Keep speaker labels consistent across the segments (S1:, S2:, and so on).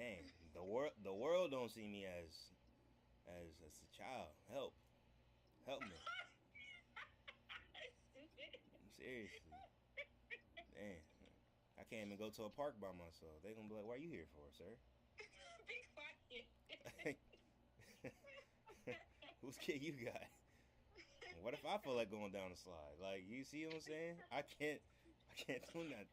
S1: dang, the world don't see me as a child. Help me.
S2: Stupid.
S1: Seriously, dang. I can't even go to a park by myself. They gonna be like, "Why are you here for, sir?"
S2: Be quiet.
S1: Whose kid you got? What if I feel like going down the slide? Like, you see what I'm saying? I can't do nothing.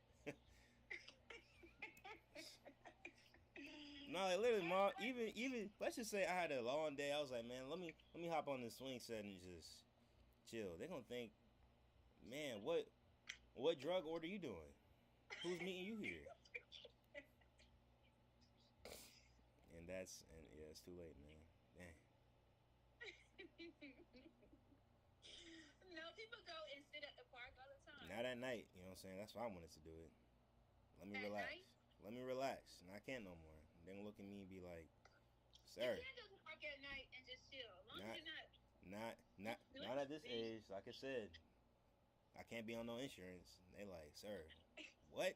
S1: No, like, literally, mom. Even let's just say I had a long day. I was like, man, let me hop on this swing set and just chill. They gonna think, man, what drug order you doing? Who's meeting you here? And yeah, it's too late, man. Dang.
S2: No, people go and sit at the park all the time.
S1: Not at night. You know what I'm saying? That's why I wanted to do it. Let me
S2: At night?
S1: relax. Let me relax. And I can't no more. They gonna look at me and be like,
S2: You
S1: sir,
S2: can go to the park at night and just chill. As long as
S1: not
S2: you're not
S1: not
S2: doing
S1: at this
S2: anything.
S1: age. Like I said, I can't be on no insurance. And they like, sir, what?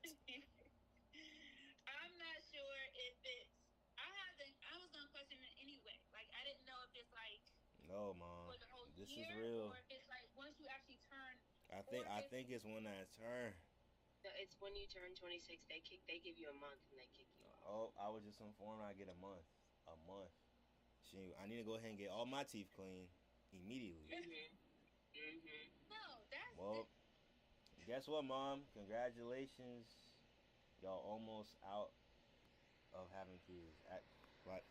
S2: I'm not sure if it's. I was gonna question it anyway. Like I didn't know if it's like
S1: No, mom.
S2: for the whole
S1: This is
S2: year or
S1: real.
S2: if it's like once you actually turn,
S1: I
S2: or
S1: think I
S2: if
S1: think it's when I turn.
S3: No, it's when you turn 26. They give you a month and they kick you off.
S1: Oh, I was just informed I get a month. A month. Shoot, I need to go ahead and get all my teeth clean immediately.
S2: no, that's
S1: Well, guess what, mom? Congratulations. Y'all almost out of having kids. Like,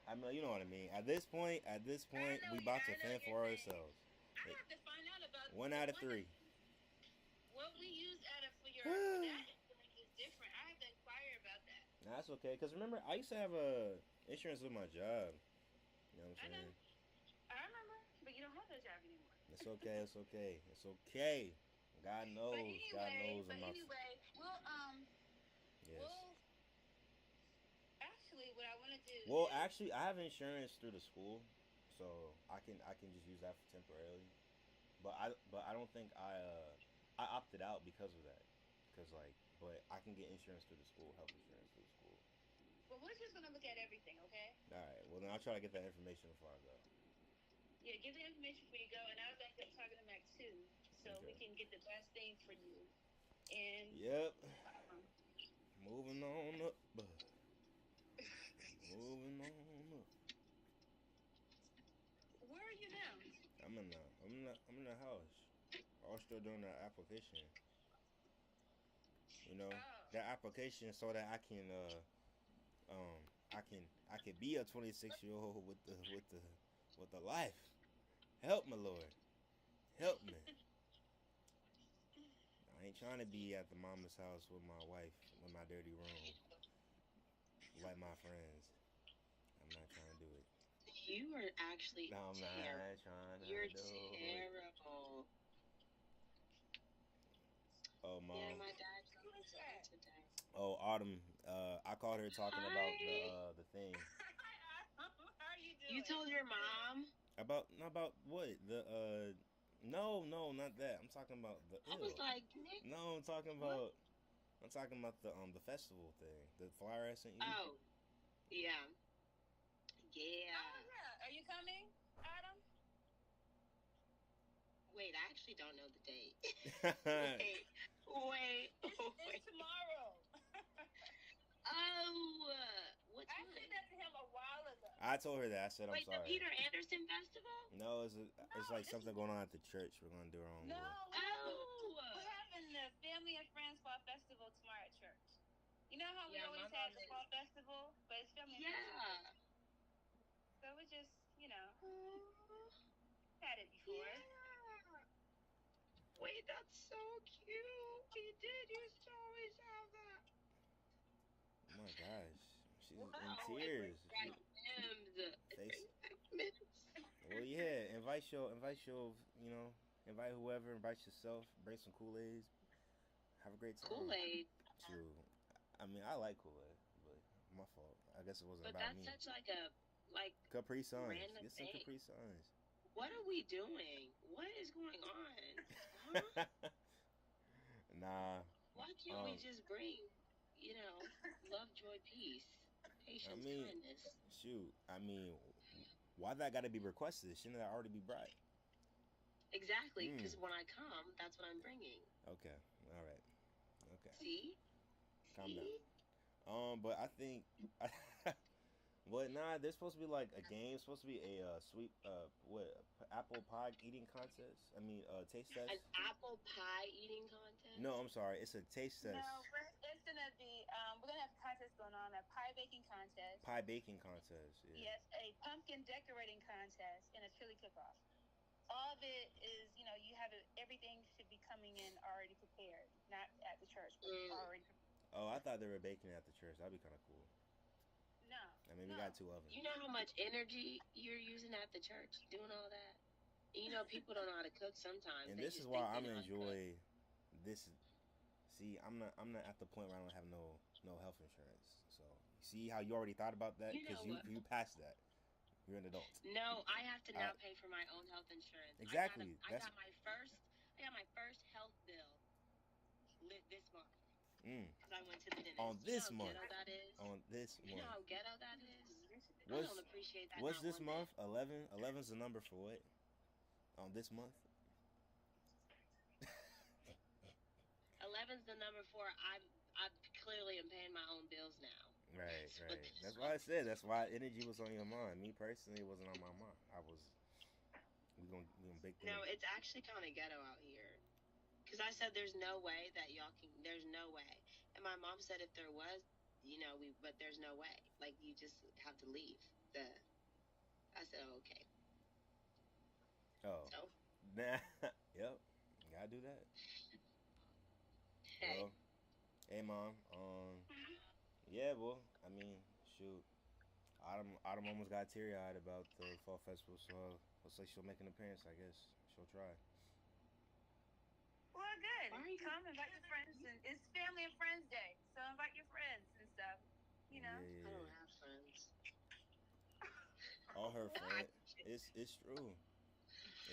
S1: I mean, you know what I mean. At this
S2: I
S1: point,
S2: know.
S1: we
S2: Yeah,
S1: about to
S2: I know
S1: fend
S2: what you're
S1: for
S2: saying.
S1: ourselves.
S2: I have to find out about
S1: One
S2: the
S1: out of
S2: one that
S1: three.
S2: what we use out of for
S1: Nah,
S2: that insurance is different. I have to inquire about that.
S1: that's okay. Cause remember, I used to have a insurance with my job. You know what
S2: I
S1: I'm
S2: know.
S1: saying?
S2: I remember, but you don't have that job anymore.
S1: It's okay. It's okay. It's okay. God
S2: But
S1: knows. God
S2: anyway,
S1: knows
S2: but
S1: I'm not.
S2: anyway,
S1: Yes.
S2: we'll actually what I want to do
S1: Well,
S2: is
S1: actually, I have insurance through the school, so I can just use that for temporarily. But I don't think I opted out because of that. Cause like, but I can get insurance through the school, health insurance through the school.
S2: but we're just gonna look at everything, okay?
S1: All right. Well, then I'll try to get that information before I go.
S2: Yeah, give the information before you go, and I was gonna keep talking to Mac too, so we
S1: Okay.
S2: can get the best thing for you. And
S1: Yep.
S2: um,
S1: Moving on up. Moving on up.
S2: where are you now?
S1: I'm in the house. I'm still doing that application. You know,
S2: Oh,
S1: that application so that I can be a 26-year-old with the life. Help me, Lord. Help me. I ain't trying to be at the mama's house with my wife with my dirty room like my friends. I'm not trying to do it.
S3: You are actually
S1: No, I'm
S3: terrible.
S1: not trying to
S3: You're
S1: do it.
S3: terrible.
S1: Oh,
S3: Yeah,
S1: mom.
S3: my dad
S2: who
S3: called
S2: is
S3: me
S2: that?
S3: today.
S1: Oh, Autumn. I called her talking about the
S3: Hi.
S1: the thing
S2: How are you
S3: You
S2: doing?
S3: told your mom?
S1: about what no, not that. I'm talking about the
S3: I was
S1: ill.
S3: like, Nick,
S1: No,
S3: what?
S1: I'm talking about the festival thing. The flyer I sent you.
S3: Oh, yeah.
S2: Oh
S3: Yeah.
S2: yeah, are you coming, Adam?
S3: Wait, I actually don't know the date. wait, wait, oh,
S2: It's
S3: wait.
S2: tomorrow.
S3: Oh, what
S2: I
S3: time?
S2: said that to him a while ago.
S1: I told her that. I said I'm
S3: Wait, the
S1: sorry.
S3: Peter Anderson Festival?
S1: No, it's like
S2: No, this
S1: something
S2: is
S1: going on at the church. We're gonna do our own
S2: no.
S1: little.
S3: Oh.
S2: We're having the Family and Friends Fall Festival tomorrow at church. You know how we
S3: Yeah,
S2: always
S3: my
S2: have
S3: mom
S2: the
S3: is.
S2: Fall Festival, but it's Family and Friends
S3: Yeah.
S2: Festival. So we just,
S3: Oh,
S2: had it before.
S3: yeah. Wait, that's so cute. We did used to always have that.
S1: Oh my gosh, she's in
S3: Oh, it brings
S1: tears.
S3: back memes. It
S1: Face.
S3: brings back memes.
S1: Well, yeah. Invite whoever. Invite yourself. Bring some Kool-Aids. Have a great time.
S3: Kool-Aid.
S1: True. I mean, I like Kool-Aid, but my fault. I guess it wasn't
S3: But
S1: about
S3: that's
S1: me.
S3: such like a
S1: Capri Suns.
S3: random
S1: Get some
S3: thing.
S1: Capri Suns.
S3: What are we doing? What is going on? Huh?
S1: Nah.
S3: Why can't we just bring, Lovejoy peace?
S1: I
S3: patience,
S1: mean,
S3: kindness.
S1: shoot. I mean, why that got to be requested? Shouldn't that already be brought?
S3: Exactly,
S1: Hmm.
S3: because when I come, that's what I'm bringing.
S1: Okay. All right. Okay.
S3: See?
S1: Calm down.
S3: See?
S1: But I think, but nah, there's supposed to be like a game. Supposed to be a sweet what apple pie eating contest. I mean, taste
S3: An
S1: test.
S3: apple pie eating
S1: No,
S3: contest?
S1: I'm sorry. It's a taste test.
S2: No, it's gonna be. We're gonna have a contest going on, a pie baking contest.
S1: Pie baking contest. Yeah.
S2: Yes, a pumpkin decorating contest, and a chili cook-off. All of it is, you have it. Everything should be coming in already prepared, not at the church, but
S3: Mm,
S2: already.
S1: Oh, I thought they were baking at the church. That'd be kind of cool.
S2: No,
S1: I mean, we got
S2: no.
S1: two
S3: you
S1: ovens.
S3: know how much energy you're using at the church doing all that? People don't know how to cook sometimes.
S1: And
S3: They
S1: this is
S3: just
S1: why
S3: think they
S1: I'm
S3: know
S1: gonna
S3: how to cook.
S1: enjoy this. See, I'm not at the point where I don't have no health insurance. So see how you already thought about that
S3: You
S1: because
S3: know
S1: you
S3: what?
S1: you passed that. You're an adult.
S3: No, I have to
S1: I,
S3: now pay for my own health insurance.
S1: exactly.
S3: I
S1: That's
S3: got my first health bill this month
S1: mm,
S3: because I went to the
S1: on
S3: dentist. You know
S1: this
S3: how
S1: month.
S3: ghetto that is?
S1: On this
S3: You know
S1: month.
S3: how ghetto that is? I don't
S1: What's
S3: appreciate that
S1: what's
S3: not
S1: this
S3: one bit.
S1: month? 11. 11's the number for what? On this month.
S3: 11's the number for I clearly am paying my own bills now.
S1: Right,
S3: But
S1: right.
S3: this
S1: That's why I
S3: month,
S1: said. That's why energy was on your mind. Me personally, it wasn't on my mind. I was. We gonna bake them.
S3: no, it's actually kind of ghetto out here. Because I said there's no way that y'all can. There's no way. And my mom said if there was, but there's no way. Like you just have to leave. I said, oh, okay.
S1: Oh,
S3: So
S1: nah. Yep. Gotta do that.
S3: hey,
S1: Well, hey mom. Yeah. Well, I mean, shoot. Autumn almost got teary eyed about the fall festival, so looks like she'll make an appearance. I guess she'll try.
S2: Well,
S3: why
S2: good.
S3: are you?
S2: Come invite your friends, and it's Family and Friends Day, so invite your friends and stuff. You
S1: Yeah,
S2: know.
S3: I
S1: yeah,
S3: don't
S1: yeah.
S3: have friends.
S1: All her
S3: I,
S1: friends. It's true.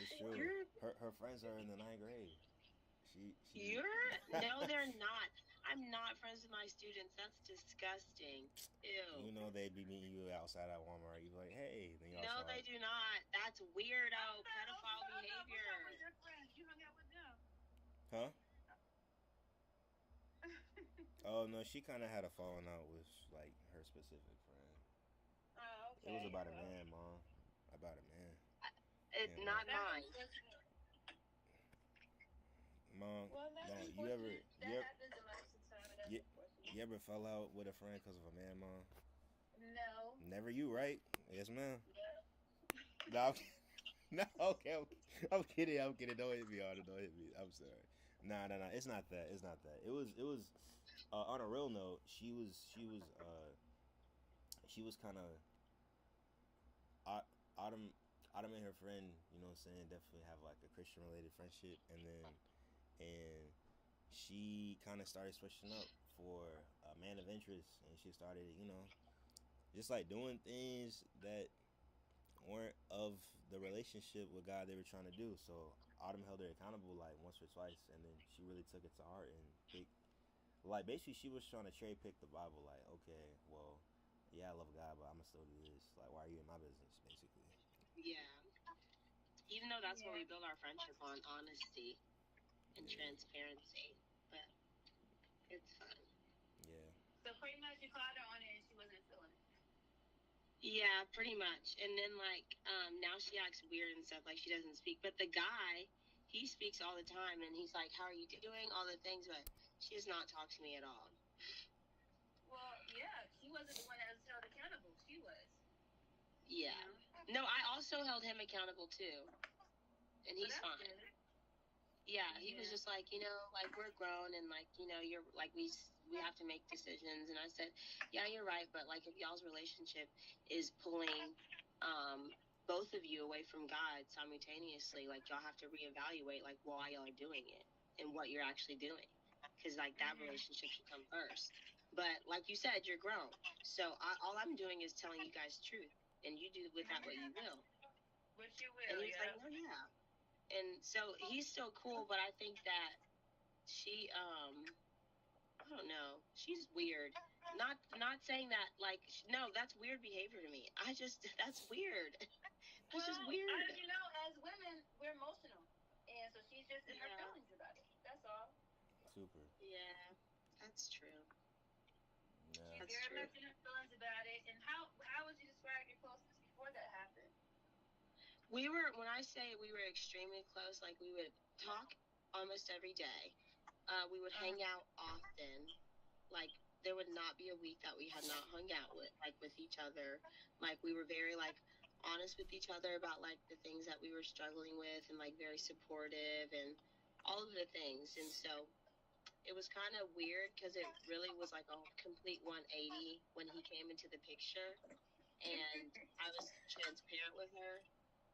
S1: It's true.
S3: you're
S1: Her friends are in the ninth grade. She.
S3: you're no, they're not. I'm not friends with my students. That's disgusting. Ew.
S1: You know they be meeting you outside at Walmart. You be like, hey, then y'all
S3: No,
S1: start.
S3: they do not. That's weirdo, pedophile
S2: Hold on. What's up with
S3: behavior.
S2: your friends? You hung out with them.
S1: Huh? Oh no, she kind of had a falling out with like her specific friend.
S2: Oh,
S1: It was
S2: okay.
S1: about a
S2: Well,
S1: man, mom. About a man.
S3: It's
S1: Yeah, mom.
S3: not
S2: that's
S3: mine.
S2: unfortunate.
S1: Mom,
S2: Well, that's
S1: mom,
S2: unfortunate. That happens in most of the time, and that's
S1: you,
S2: unfortunate.
S1: you ever fell out with a friend because of a man, mom?
S2: No.
S1: Never you, right? Yes, ma'am.
S2: No.
S1: No, no, okay, I'm kidding. I'm kidding. Don't hit me on it. Don't hit me. I'm sorry. Nah, nah, nah. It's not that. It's not that. It was. On a real note, she was kind of Autumn. Autumn and her friend, you know what I'm saying, definitely have like a Christian related friendship, and she kind of started switching up for a man of interest, and she started, just like doing things that weren't of the relationship with God they were trying to do. So Autumn held her accountable like once or twice, and then she really took it to heart and picked, like, basically she was trying to cherry pick the Bible. Like, okay, well, yeah, I love God, but I'm gonna still do this. Like, why are you in my business, basically?
S3: Yeah. Even though that's what
S2: Yeah.
S3: we build our friendship on, honesty and
S1: Yeah,
S3: transparency. But it's fun.
S1: yeah.
S2: So pretty much you called her on it, and she wasn't feeling it.
S3: Yeah, pretty much. And then now she acts weird and stuff, like she doesn't speak. But the guy, he speaks all the time and he's like, how are you doing? All the things, but she does not talk to me at all.
S2: Well, yeah, she wasn't the one that was held accountable. She was.
S3: Yeah. No, I also held him accountable too. And he's fine.
S2: Good.
S3: Yeah, he was
S2: Yeah.
S3: just like, like we're grown and like, you're like we have to make decisions. And I said, yeah, you're right, but like if y'all's relationship is pulling both of you away from God simultaneously, like y'all have to reevaluate like why y'all are doing it and what you're actually doing, because like that relationship should come first. But like you said, you're grown, so all I'm doing is telling you guys truth, and you do with that what you will.
S2: What you
S3: And
S2: will,
S3: he was
S2: yeah.
S3: like, no, yeah. And so he's still cool, but I think that she, I don't know, she's weird. Not saying that like no, that's weird behavior to me. That's weird. That's just weird.
S2: As women, we're emotional, and so she's just in her feelings about it. That's all.
S1: Super.
S3: Yeah, that's true.
S1: Yeah.
S2: She's very much in her feelings about it. And how would you describe your closeness before that happened?
S3: When I say we were extremely close, like we would talk almost every day. We would hang out often. Like there would not be a week that we had not hung out with each other. Like we were very like honest with each other about like the things that we were struggling with, and like very supportive and all of the things. And so it was kind of weird because it really was like a complete 180 when he came into the picture, and I was transparent with her.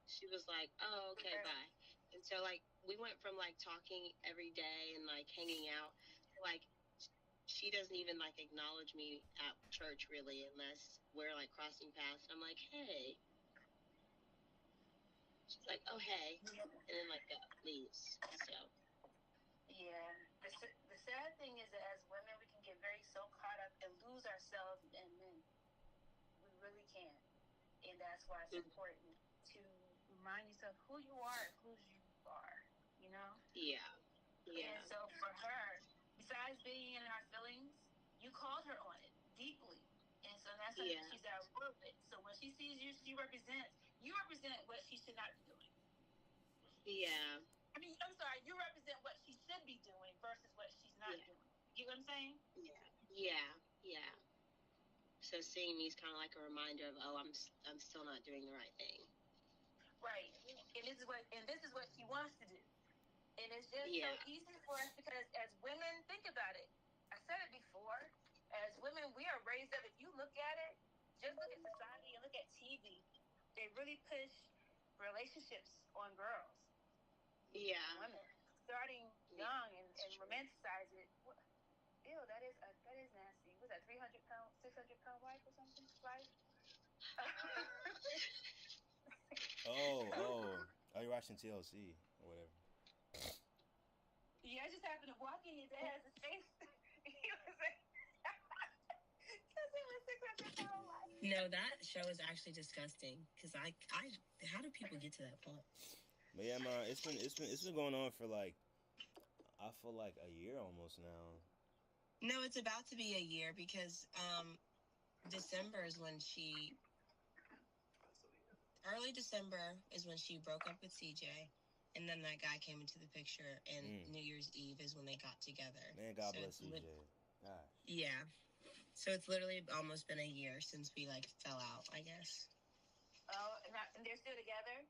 S3: She was like, "Oh, okay, bye." And so like we went from like talking every day and like hanging out to like she doesn't even like acknowledge me at church really unless we're like crossing paths. I'm like, "Hey." She's like, "Oh, hey," and then like leaves. So
S2: yeah, the sad thing is that as women, we can get so caught up and lose ourselves in men. We really can, and that's why it's important to remind yourself who you are and whose you are. You know?
S3: Yeah.
S2: And so for her, besides being in our feelings, you called her on it deeply. And so that's something she's at war with. So when she sees you, you represent what she should not be doing.
S3: Yeah.
S2: I mean, I'm sorry, you represent what she should be doing versus what she's not doing. You get what I'm saying?
S3: Yeah. So seeing me is kind of like a reminder of, oh, I'm still not doing the right thing.
S2: Right. And this is what she wants to do. And it's just so easy for us because as women, think about it. I said it before. As women, we are raised up. If you look at it, just look at society and look at TV. They really push relationships on girls.
S3: Yeah.
S2: Women. Starting young and romanticize it. Ew, that is nasty. Was that 300-pound, 600-pound wife or something? Wife?
S1: Oh, you're watching TLC or whatever.
S2: Yeah, I just happened to walk in. His dad's face. He was like, because he was 600-pound wife.
S3: No, that show is actually disgusting. Because how do people get to that point?
S1: But yeah, man, it's been going on for like, I feel like a year almost now.
S3: No, it's about to be a year because December is when she. Early December is when she broke up with CJ, and then that guy came into the picture, and New Year's Eve is when they got together.
S1: Man, God bless CJ. Gosh.
S3: Yeah. So it's literally almost been a year since we like fell out, I guess.
S2: Oh, and they're still together?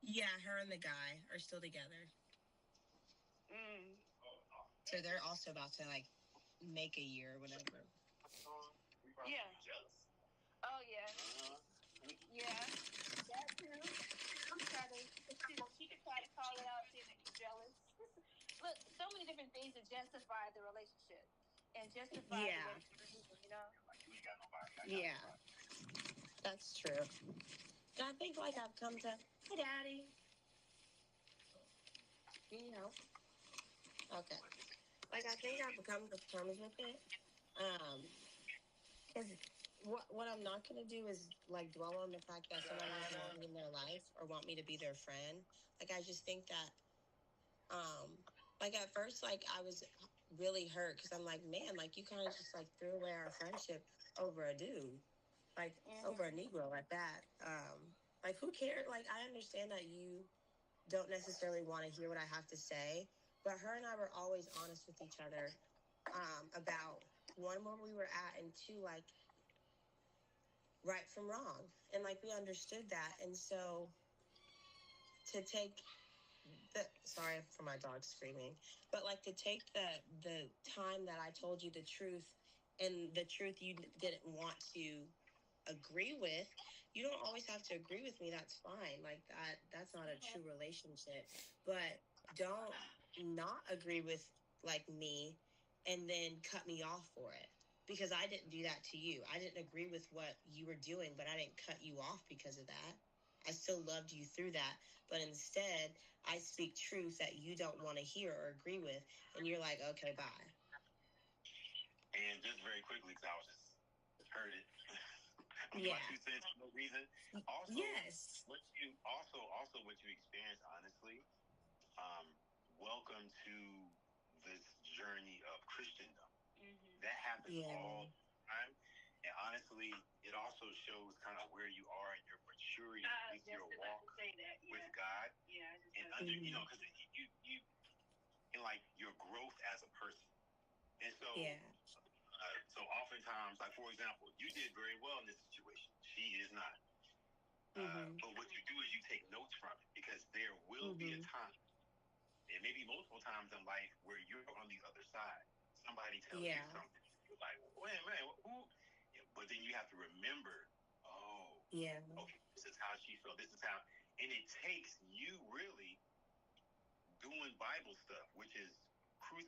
S3: Yeah, her and the guy are still together. So they're also about to like make a year or whatever.
S2: Yeah. Oh yeah. Yeah. That too. She could try to call it out, see if you're jealous. Look, so many different things to justify the relationship and justify the way she's moving, you know?
S3: Yeah. That's true. And I think like I've come to, hey Daddy. You know. Okay. Like I think I've come to terms with it. Because what I'm not gonna do is like dwell on the fact that someone doesn't want me in their life or want me to be their friend. Like I just think that like at first like I was really hurt because I'm like, man, like you kind of just like threw away our friendship over a dude, like over a Negro at that. Like who cares? Like I understand that you don't necessarily want to hear what I have to say, but her and I were always honest with each other about one, where we were at, and two, like right from wrong, and like we understood that. And so to take sorry for my dog screaming, but like to take the time that I told you the truth, and the truth you didn't want to agree with, you don't always have to agree with me. That's fine. Like that's not a true relationship. But don't not agree with like me and then cut me off for it, because I didn't do that to you. I didn't agree with what you were doing, but I didn't cut you off because of that. I still loved you through that, but instead I speak truth that you don't want to hear or agree with, and you're like, okay, bye.
S2: And just very quickly because I was just heard it. I'm gonna give my 2 cents for no reason. Also, what you experience, honestly. Um, welcome to this journey of Christendom. That happens all the time. And honestly, it also shows kind of where you are in your maturity with your walk with God. And under, because you and like your growth as a person. And so, so oftentimes, like for example, you did very well in this situation. She is not. But what you do is you take notes from it because there will be a time, and maybe multiple times in life, where you're on the other side. Somebody tells you something, you're like, wait a minute, who? But then you have to remember, okay, this is how she felt. This is how, and it takes you really doing Bible stuff, which is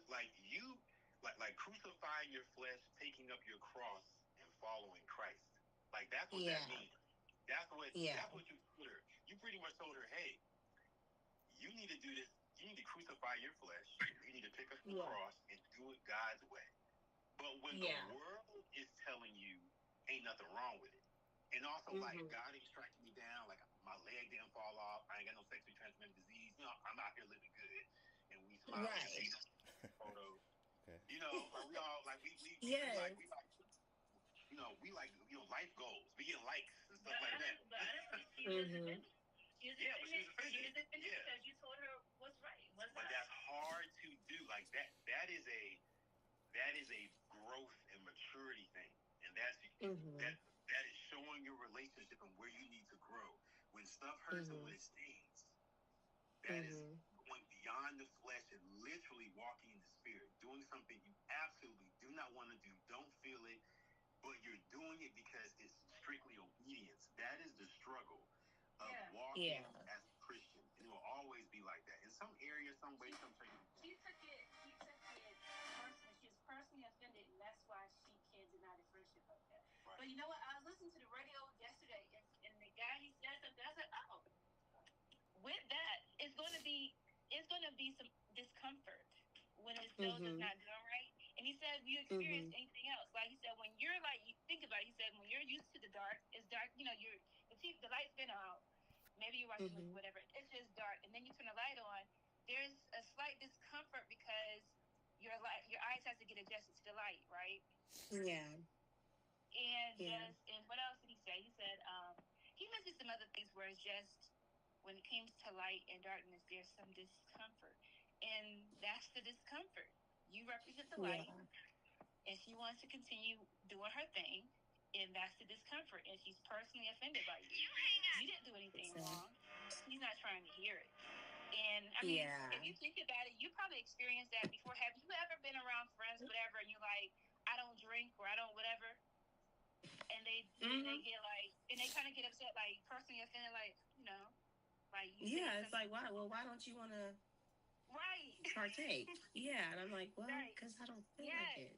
S2: like crucifying your flesh, taking up your cross, and following Christ. Like that's what that means. That's what you told her. You pretty much told her, hey, you need to do this. You need to crucify your flesh. You need to pick up the cross and do it God's way. But when the world is telling you ain't nothing wrong with it, and also like God ain't striking me down, like my leg didn't fall off, I ain't got no sexually transmitted disease. I'm out here living good, and we smile and see photos. Okay. Like we all like we like life goals. We get likes and stuff like that. But honestly, she was offended. She was offended because you told her what's right. But that's hard to do. Like that is a growth and maturity thing, and that is showing your relationship and where you need to grow. When stuff hurts and when it stings, that is going beyond the flesh and literally walking in the spirit, doing something you absolutely do not want to do, don't feel it, but you're doing it because it's strictly obedience. That is the struggle of walking as a Christian, and it will always be like that. In some areas, some ways, some places. He took it personally. She was personally offended, and that's why she can't deny the friendship like that. Right. But you know what? I was listening to the radio yesterday, and the guy, he said something. I said, oh, with that, it's going to be some discomfort when it feels it's not doing right. And he said, you experience anything else? Like he said, when you're like, you think about it, he said, when you're used to the dark, it's dark, the light's been out. Maybe you're watching whatever. It's just dark. And then you turn the light on. There's a slight discomfort because your eyes have to get adjusted to the light, right?
S3: Yeah.
S2: And what else did he say? He said, he mentioned some other things where it's just, when it comes to light and darkness, there's some discomfort. And that's the discomfort. You represent the light, and she wants to continue doing her thing, and that's the discomfort. And she's personally offended by you. You didn't do anything wrong. He's not trying to hear it. And I mean, if you think about it, you probably experienced that before. Have you ever been around friends, whatever, and you're like, I don't drink or I don't whatever, and they get like, and they kind of get upset, like personally offended, like like
S3: it's like why? Well, why don't you want to partake? And I'm like, well, because I don't feel like it.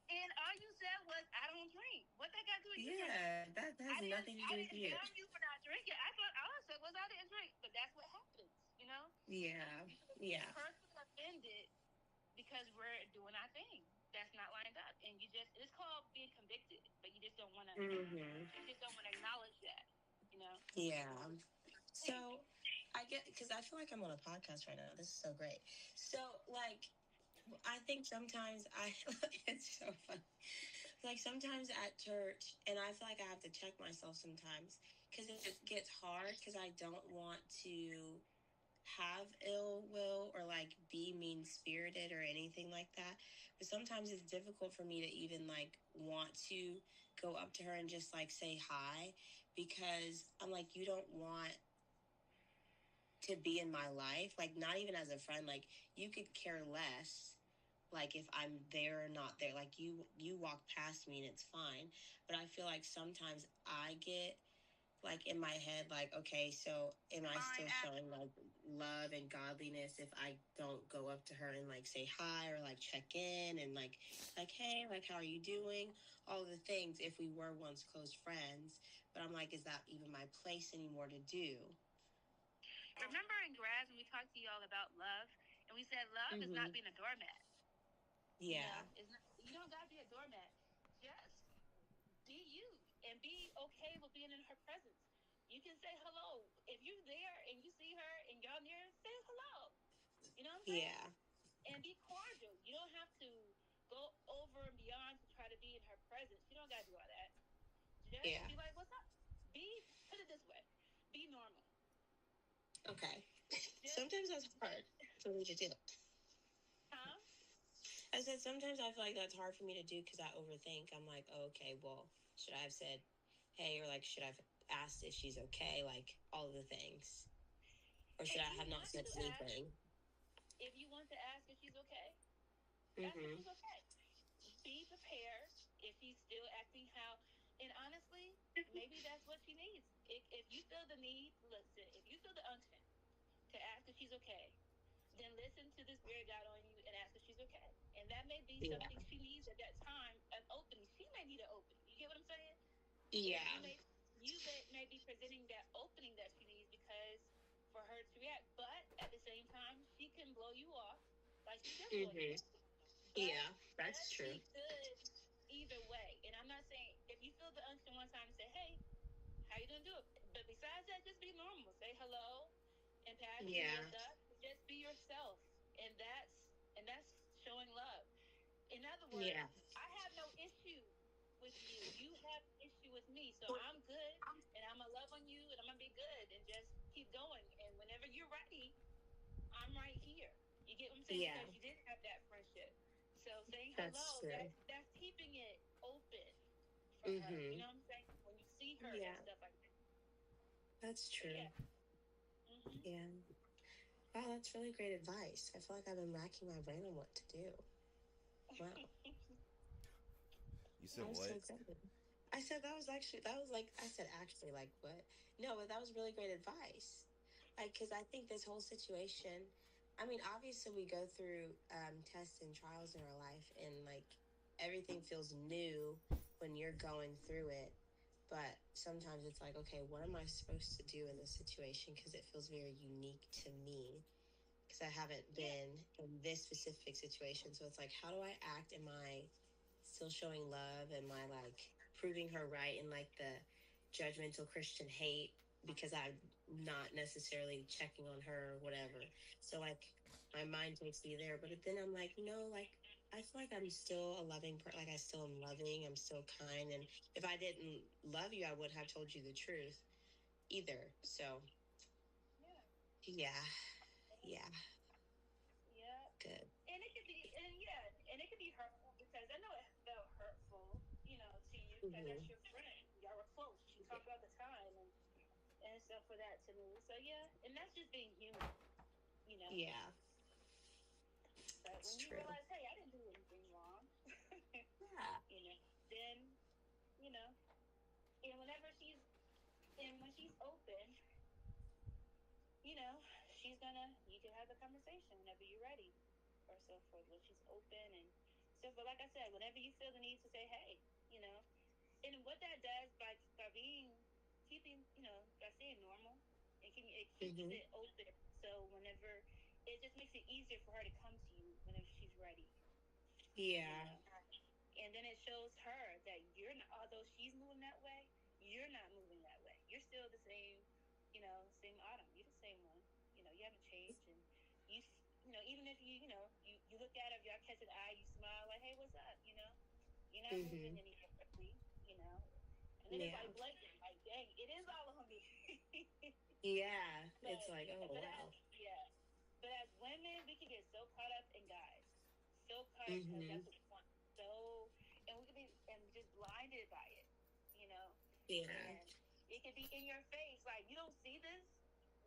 S2: And all you said was, I don't drink. What that got to do with you?
S3: That has nothing to do with you.
S2: I didn't tell you for not drinking. I thought all I said was I didn't drink, but that's what happens, Personally offended because we're doing our thing. That's not lined up, and it's called being convicted, but you just don't want to. You just don't want to acknowledge that,
S3: So, I get, because I feel like I'm on a podcast right now. This is so great. So, like, I think sometimes it's so funny. Like, sometimes at church, and I feel like I have to check myself sometimes, because it gets hard, because I don't want to have ill will or, like, be mean-spirited or anything like that. But sometimes it's difficult for me to even, like, want to go up to her and just, like, say hi, because I'm like, you don't want to be in my life, like not even as a friend, like you could care less like if I'm there or not there, like you walk past me and it's fine. But I feel like sometimes I get like in my head like, okay, so am I still showing like love and godliness if I don't go up to her and like say hi or like check in and like hey, like how are you doing, all the things if we were once close friends. But I'm like, is that even my place anymore to do?
S2: Remember in grads when we talked to you all about love, and we said love is not being a doormat.
S3: Yeah.
S2: You don't gotta be a doormat. can say hello. If you're there and you see her and y'all near, say hello. You know what I'm saying?
S3: Yeah.
S2: And be cordial. You don't have to go over and beyond to try to be in her presence. You don't gotta do all that. Just
S3: Yeah.
S2: be like, "What's up?" Put it this way: be normal.
S3: Okay.
S2: Just,
S3: Sometimes that's hard for me to do.
S2: huh?
S3: I said sometimes I feel like that's hard for me to do because I overthink. I'm like, oh, okay, well, should I have said, hey, or like, should I have asked if she's okay? Like, all of the things. Or should
S2: If
S3: I
S2: you
S3: have not
S2: want
S3: said
S2: to ask,
S3: anything?
S2: if you want to ask if she's okay, ask if
S3: Mm-hmm.
S2: she's okay. Be prepared if she's still acting how. And honestly, maybe that's what she needs. If you feel the need, listen. If you feel the unction to ask if she's okay, then listen to the spirit God on you and ask if she's okay. And that may be
S3: Yeah.
S2: something she needs at that time, an opening. She may need an opening. You get what I'm saying? And
S3: Yeah.
S2: you may be presenting that opening that she needs because for her to react. But at the same time, she can blow you off, like she's been blowing you
S3: Mm-hmm.
S2: off. But
S3: Yeah, that's
S2: just
S3: true.
S2: be good either way. And I'm not saying if you feel the unction one time, say, "Hey, how you gonna do it?" But besides that, just be normal. Say hello, and pass you
S3: Yeah.
S2: what's up. Just be yourself, and that's showing love. In other
S3: Yeah.
S2: words, I have no issue with you. You have an issue with me, so I'm good, and I'm gonna love on you, and I'm gonna be good, and just keep going. And whenever you're ready, I'm right here. You get what I'm saying?
S3: Yeah.
S2: Because you did have that friendship. So saying
S3: That's
S2: hello,
S3: true.
S2: that's keeping it open for her. You
S3: Mm-hmm.
S2: know what I'm saying? When you see her and
S3: Yeah,
S2: stuff like that.
S3: that's
S2: But
S3: true.
S2: yeah. Mhm.
S3: Yeah. Wow, that's really great advice. I feel like I've been racking my brain on what to do. Wow.
S1: You said
S3: That was so
S1: what?
S3: exciting. I said that was like, I said actually, like, what? No, but that was really great advice. Like, because I think this whole situation, I mean, obviously we go through tests and trials in our life, and like everything feels new when you're going through it. But sometimes it's like, okay, what am I supposed to do in this situation? Because it feels very unique to me because I haven't
S2: Yeah.
S3: been in this specific situation. So it's like, how do I act? Am I still showing love? Am I like proving her right in like the judgmental Christian hate because I'm not necessarily checking on her or whatever? So like my mind takes me there, but then I'm like, no, like I feel like I'm still a loving like I still am loving, I'm still kind, and if I didn't love you, I would have told you the truth either. So
S2: Yeah.
S3: yeah, yeah,
S2: Yeah.
S3: good.
S2: And it could be, and yeah, and it could be hurtful because I know it felt hurtful, to you because that's
S3: Mm-hmm.
S2: your friend. Y'all were close. You talk all the time and stuff for that to me. So yeah, and that's just being human, you know.
S3: Yeah,
S2: But
S3: it's
S2: when you
S3: true.
S2: realize, hey, I didn't do anything wrong,
S3: Yeah.
S2: then you know, and when she's open, she's gonna you can have the conversation whenever you're ready, or so forth. When she's open and so, but like I said, whenever you feel the need to say, hey, you know, and what that does by keeping, by staying normal, it keeps
S3: Mm-hmm.
S2: it open. So whenever it just makes it easier for her to come to you whenever she's ready, you
S3: Yeah.
S2: know. And then it shows her that you're not, although she's moving that way, you're not moving that way. You're still the same, same Autumn. You're the same one. You haven't changed, and you, even if you look at her, if y'all catch an eye, you smile like, hey, what's up? You're not moving
S3: Mm-hmm.
S2: any differently, And then it's
S3: Yeah.
S2: like blatant, like, dang, it is all on me.
S3: Yeah.
S2: but
S3: It's like, oh
S2: but
S3: wow.
S2: yeah, but as women, we can get so caught up in guys, so caught up because
S3: Mm-hmm.
S2: that's what we want. So, and we can be just blinded by it, you know.
S3: Yeah.
S2: And it could be in your face, like you don't see this,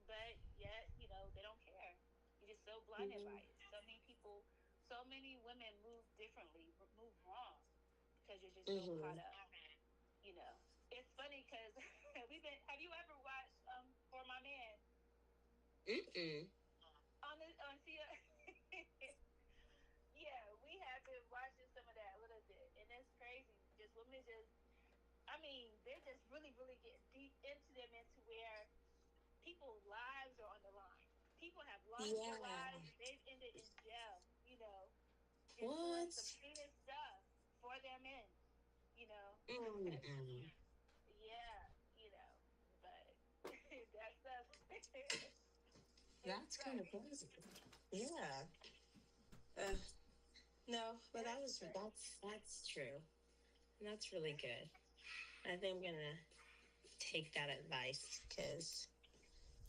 S2: but yet they don't care. You're just so blinded
S3: Mm-hmm.
S2: by it. So many people, so many women move differently, move wrong because you're just so
S3: Mm-hmm.
S2: caught up. You know, it's funny because we've been. Have you ever watched For My Man
S3: Mm-mm.
S2: on see? Yeah, we have been watching some of that a little bit, and it's crazy. Just women, they're just really, really getting deep into them, into where people's lives are on the line. People have lost their
S3: Yeah.
S2: lives. They've ended in jail. Just doing some
S3: What?
S2: heinous stuff for their men. You know,
S3: Mm-mm.
S2: yeah, but
S3: That's kind of crazy. Yeah. Uh, no, but that's true. And that's really good. I think I'm gonna take that advice because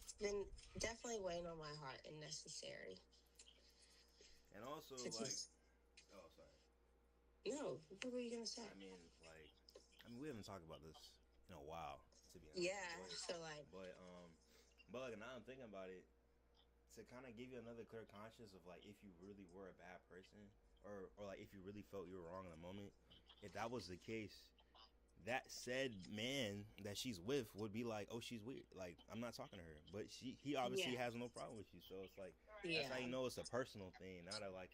S3: it's been definitely weighing on my heart and necessary
S1: And also,
S3: to
S1: like,
S3: just.
S1: oh, sorry.
S3: No, what were you gonna say?
S1: We haven't talked about this in a while, to be honest.
S3: Yeah. So like,
S1: But like now I'm thinking about it, to kind of give you another clear conscience of like if you really were a bad person, or like if you really felt you were wrong in the moment. If that was the case, that said man that she's with would be like, oh, she's weird. Like I'm not talking to her, but he obviously
S3: yeah,
S1: has no problem with you. So it's like that's how
S3: yeah,
S1: you know it's a personal thing, not a like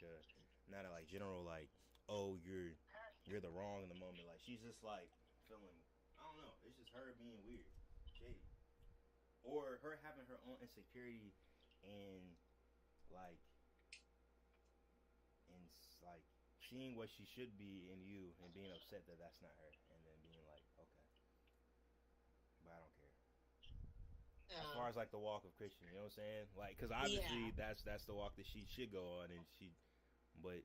S1: general like, oh, you're the wrong in the moment. Like she's just like feeling, I don't know. It's just her being weird, shady, or her having her own insecurity and like and like seeing what she should be in you and being upset that that's not her, and then being like, okay, but I don't care. As far as like the walk of Christian, you know what I'm saying? Like, because obviously
S3: yeah.
S1: that's the walk that she should go on, and but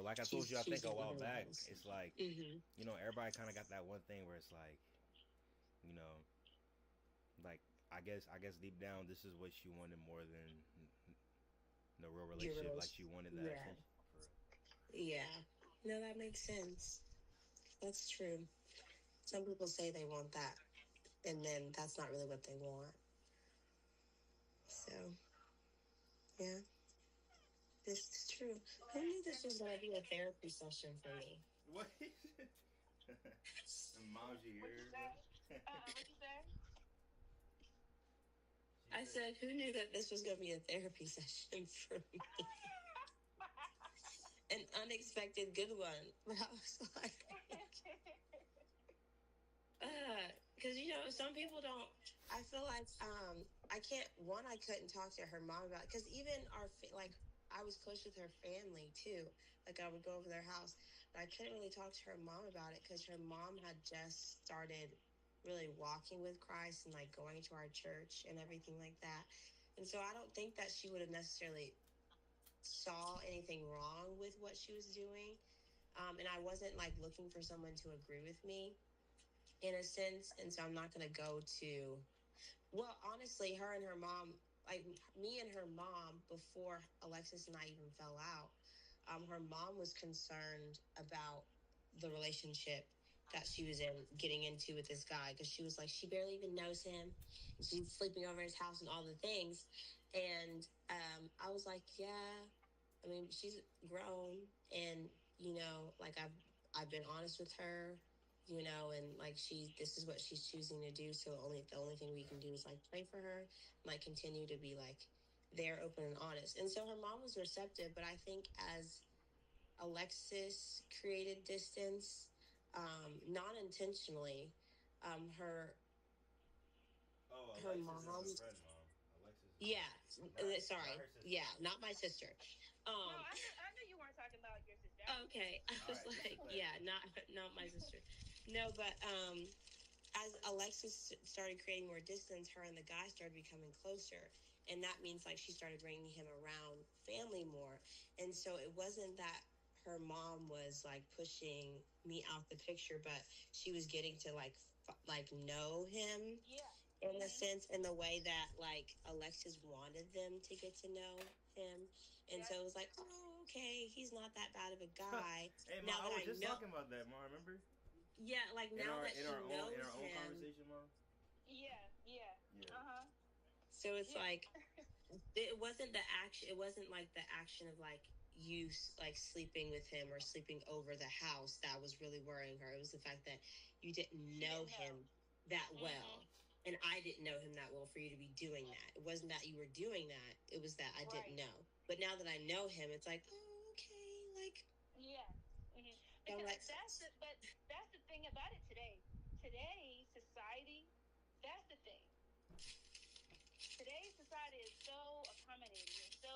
S1: like I told
S3: She's
S1: you, I think a
S3: choosing
S1: while back,
S3: otherwise.
S1: it's like,
S3: Mm-hmm.
S1: everybody kind of got that one thing where it's like, you know, like I guess deep down, this is what she wanted more than the real
S3: Your
S1: relationship. Like she wanted that
S3: yeah,
S1: attention for real.
S3: yeah. No, that makes sense. That's true. Some people say they want that, and then that's not really what they want. So, yeah, this is true. Who knew this was going to be a therapy session for me?
S1: What is it? The mom's your
S2: What you
S1: ears,
S2: say? What you say?
S3: I said, who knew that this was going to be a therapy session for me? An unexpected good one. But I was like, because some people don't. I feel like I can't. One, I couldn't talk to her mom about because even like I was close with her family too. Like I would go over their house, but I couldn't really talk to her mom about it because her mom had just started really walking with Christ and like going to our church and everything like that. And so I don't think that she would have necessarily saw anything wrong with what she was doing. And I wasn't like looking for someone to agree with me in a sense. And so I'm not going to go to, well, honestly, her and her mom, like me and her mom, before Alexis and I even fell out, her mom was concerned about the relationship that she was getting into with this guy because she was like, she barely even knows him. She's sleeping over his house and all the things. And I was like, yeah, I mean, she's grown and, like I've been honest with her, and like this is what she's choosing to do. So the only thing we can do is like pray for her, and, like continue to be like there, open and honest. And so her mom was receptive, but I think as Alexis created distance, not intentionally, her
S1: Oh,
S3: her
S1: Alexis is
S3: mom.
S1: the friend mom. Alexis is
S3: Yeah,
S1: not
S3: sorry.
S1: her sister.
S3: Yeah, not my sister.
S2: No,
S3: Um,
S2: I knew you weren't talking about your sister. I knew
S3: okay, I
S1: All
S3: was
S1: right, just to
S3: like,
S1: clarify.
S3: yeah, not my sister. No, but as Alexis started creating more distance, her and the guy started becoming closer. And that means like she started bringing him around family more. And so it wasn't that her mom was like pushing me out the picture, but she was getting to like know him
S2: Yeah.
S3: in a sense, in the way that like Alexis wanted them to get to know him. And
S2: Yeah.
S3: so it was like, oh, okay, he's not that bad of a guy.
S1: Hey, ma,
S3: Now
S1: I
S3: that
S1: was
S3: I
S1: just
S3: know,
S1: talking about that, ma. Remember?
S3: yeah, like
S1: In
S3: now
S1: our
S3: that
S1: in
S3: she
S1: our own in
S3: knows
S1: our own
S3: him.
S1: conversation, ma.
S2: Yeah. Yeah.
S1: Yeah.
S2: Uh huh.
S3: So it's
S2: Yeah.
S3: like it wasn't the action. It wasn't like the action of like you like sleeping with him or sleeping over the house that was really worrying her. It was the fact that you didn't
S2: She
S3: know
S2: didn't know.
S3: him that
S2: Mhm.
S3: well, and I didn't know him that well for you to be doing that. It wasn't that you were doing that. It was that I didn't
S2: Right.
S3: know. But now that I know him, it's like, oh, okay, like
S2: Yeah. Hmm.
S3: I'm
S2: Because
S3: like,
S2: that's the thing about it today. Today society, that's the thing. Today's society is so accommodating and so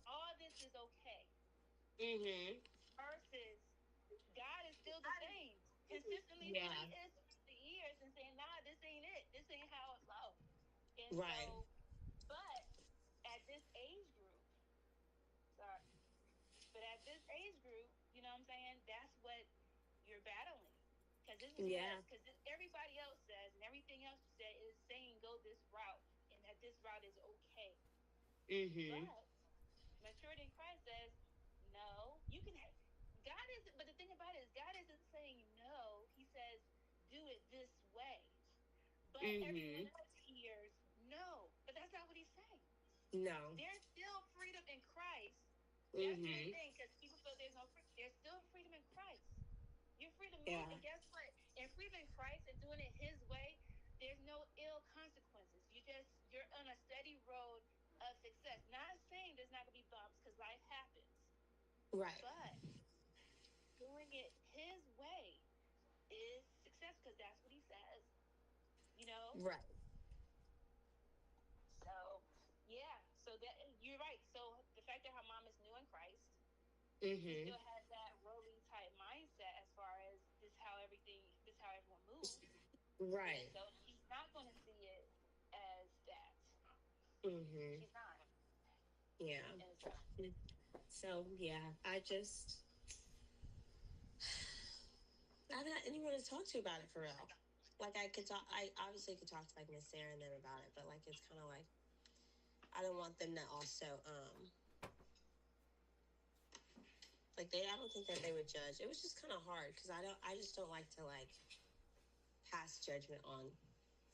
S2: all this is okay.
S3: mm-hmm,
S2: Versus God is still the same, consistently who He
S3: yeah,
S2: is through the years, and saying, "Nah, this ain't it. This ain't how it flows." And
S3: right,
S2: so, but
S3: Yeah.
S2: Because everybody else says, and everything else you said is saying go this route, and that this route is okay.
S3: Mm-hmm.
S2: But maturity in Christ says, no, you can. God isn't. But the thing about it is, God isn't saying no. He says, do it this way. But everyone
S3: Mm-hmm.
S2: else hears no. But that's not what he's saying.
S3: No.
S2: There's still freedom in Christ. That's the
S3: Mm-hmm.
S2: thing, because people feel there's no freedom. There's still freedom in Christ. You're free to move,
S3: Yeah.
S2: and guess what? In freedom in Christ and doing it His way, there's no ill consequences. You're on a steady road of success. Not saying there's not gonna be bumps, because life happens,
S3: Right.
S2: but doing it His way is success, because that's what He says. You know.
S3: Right.
S2: So yeah. So that you're right. So the fact that her mom is new in Christ, she
S3: Mm-hmm.
S2: still has that worldly type mindset as far as this how everyone moves. And
S3: Right.
S2: so she's not going to see it as that.
S3: Mm-hmm.
S2: She's not.
S3: Yeah.
S2: And so,
S3: So yeah, I haven't had anyone to talk to about it for real. Like I could talk, I obviously could talk to like Miss Sarah and them about it, but like it's kind of like I don't want them to also like I don't think that they would judge. It was just kind of hard because I just don't like to like pass judgment on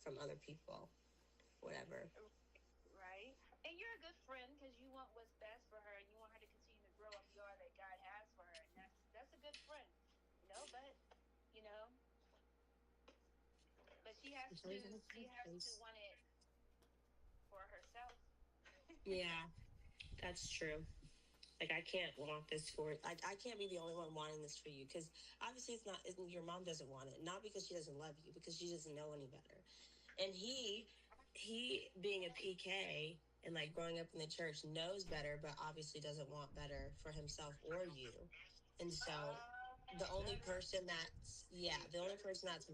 S3: from other people, whatever.
S2: right. And you're a good friend because you want what's best for her. You want her to continue to grow and be all that God has for her. And that's a good friend, but, you know, but she has to want it for herself.
S3: Yeah, that's true. Like I can't want this for like I can't be the only one wanting this for you because obviously your mom doesn't want it, not because she doesn't love you, because she doesn't know any better. And he being a PK and like growing up in the church knows better, but obviously doesn't want better for himself or you. And so the only person that's the only person that's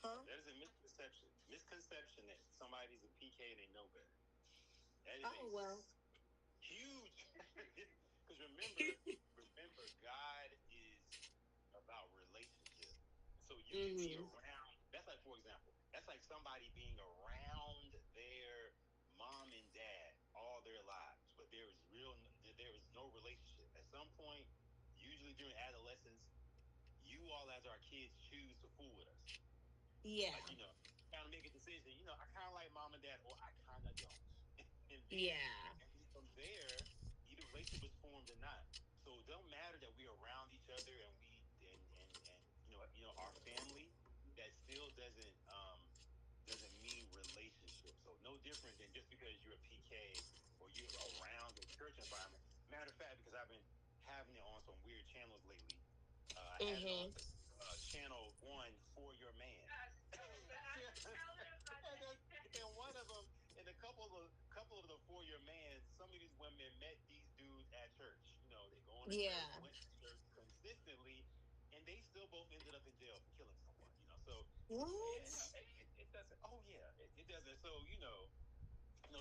S3: huh?
S1: That is a misconception. Misconception that somebody's a PK and they know better. That is
S3: Oh well.
S1: huge. Because remember, God is about relationship. So you can be around. That's like, for example, that's like somebody being around their mom and dad all their lives, but there is no relationship. At some point, usually during adolescence, you all as our kids choose to fool with us.
S3: Yeah.
S1: Like, kind of make a decision. I kind of like mom and dad, or I kind of don't. and then
S3: Yeah.
S1: from there, either relationship is formed or not. So it don't matter that we're around each other and our family. That still doesn't mean relationship. So no different than just because you're a PK or you're around the church environment. Matter of fact, because I've been having it on some weird channels lately. I had it on channel 1 for your man. And one of them, and a couple of the for your man, some of these women met these dudes at church. They go on to church, went to church consistently, and they still both ended up in jail for killing someone. So
S3: What?
S1: it doesn't. Oh yeah, it doesn't. So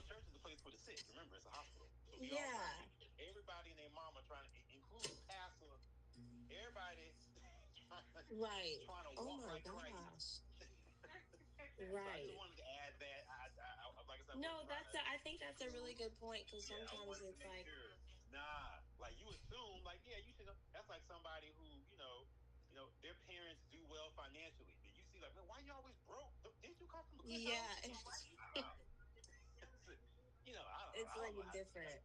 S1: church is a place for the sick. Remember, it's a hospital. So we all everybody and their mama trying to, including pastor, everybody trying to walk like Christ.
S3: Right.
S1: So I just wanted to add that. Like I said,
S3: no, I think that's a really good point because sometimes it's like,
S1: sure. Nah, like you assume, like you should know. That's like somebody who their parents do well financially. Then you see, like, man, why you always broke? Didn't you come from a good house?
S3: it's
S1: I
S3: like
S1: don't know how
S3: different.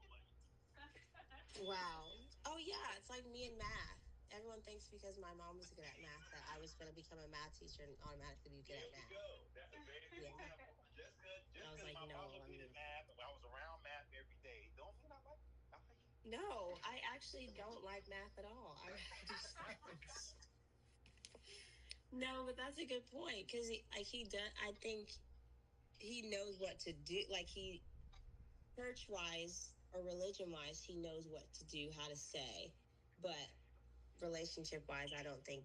S3: Wow. Oh yeah, it's like me and math. Everyone thinks because my mom was good at math that I was going to become a math teacher and automatically be good at math.
S1: There you go. That's a very good example. Just because
S3: like,
S1: my
S3: no,
S1: mom was good at math, I was around math every day, don't mean I like it. I like it.
S3: No, I actually don't like math at all. I do science. No, but that's a good point because he does. I think he knows what to do. Like church wise or religion wise, he knows what to do, how to say, but relationship wise, I don't think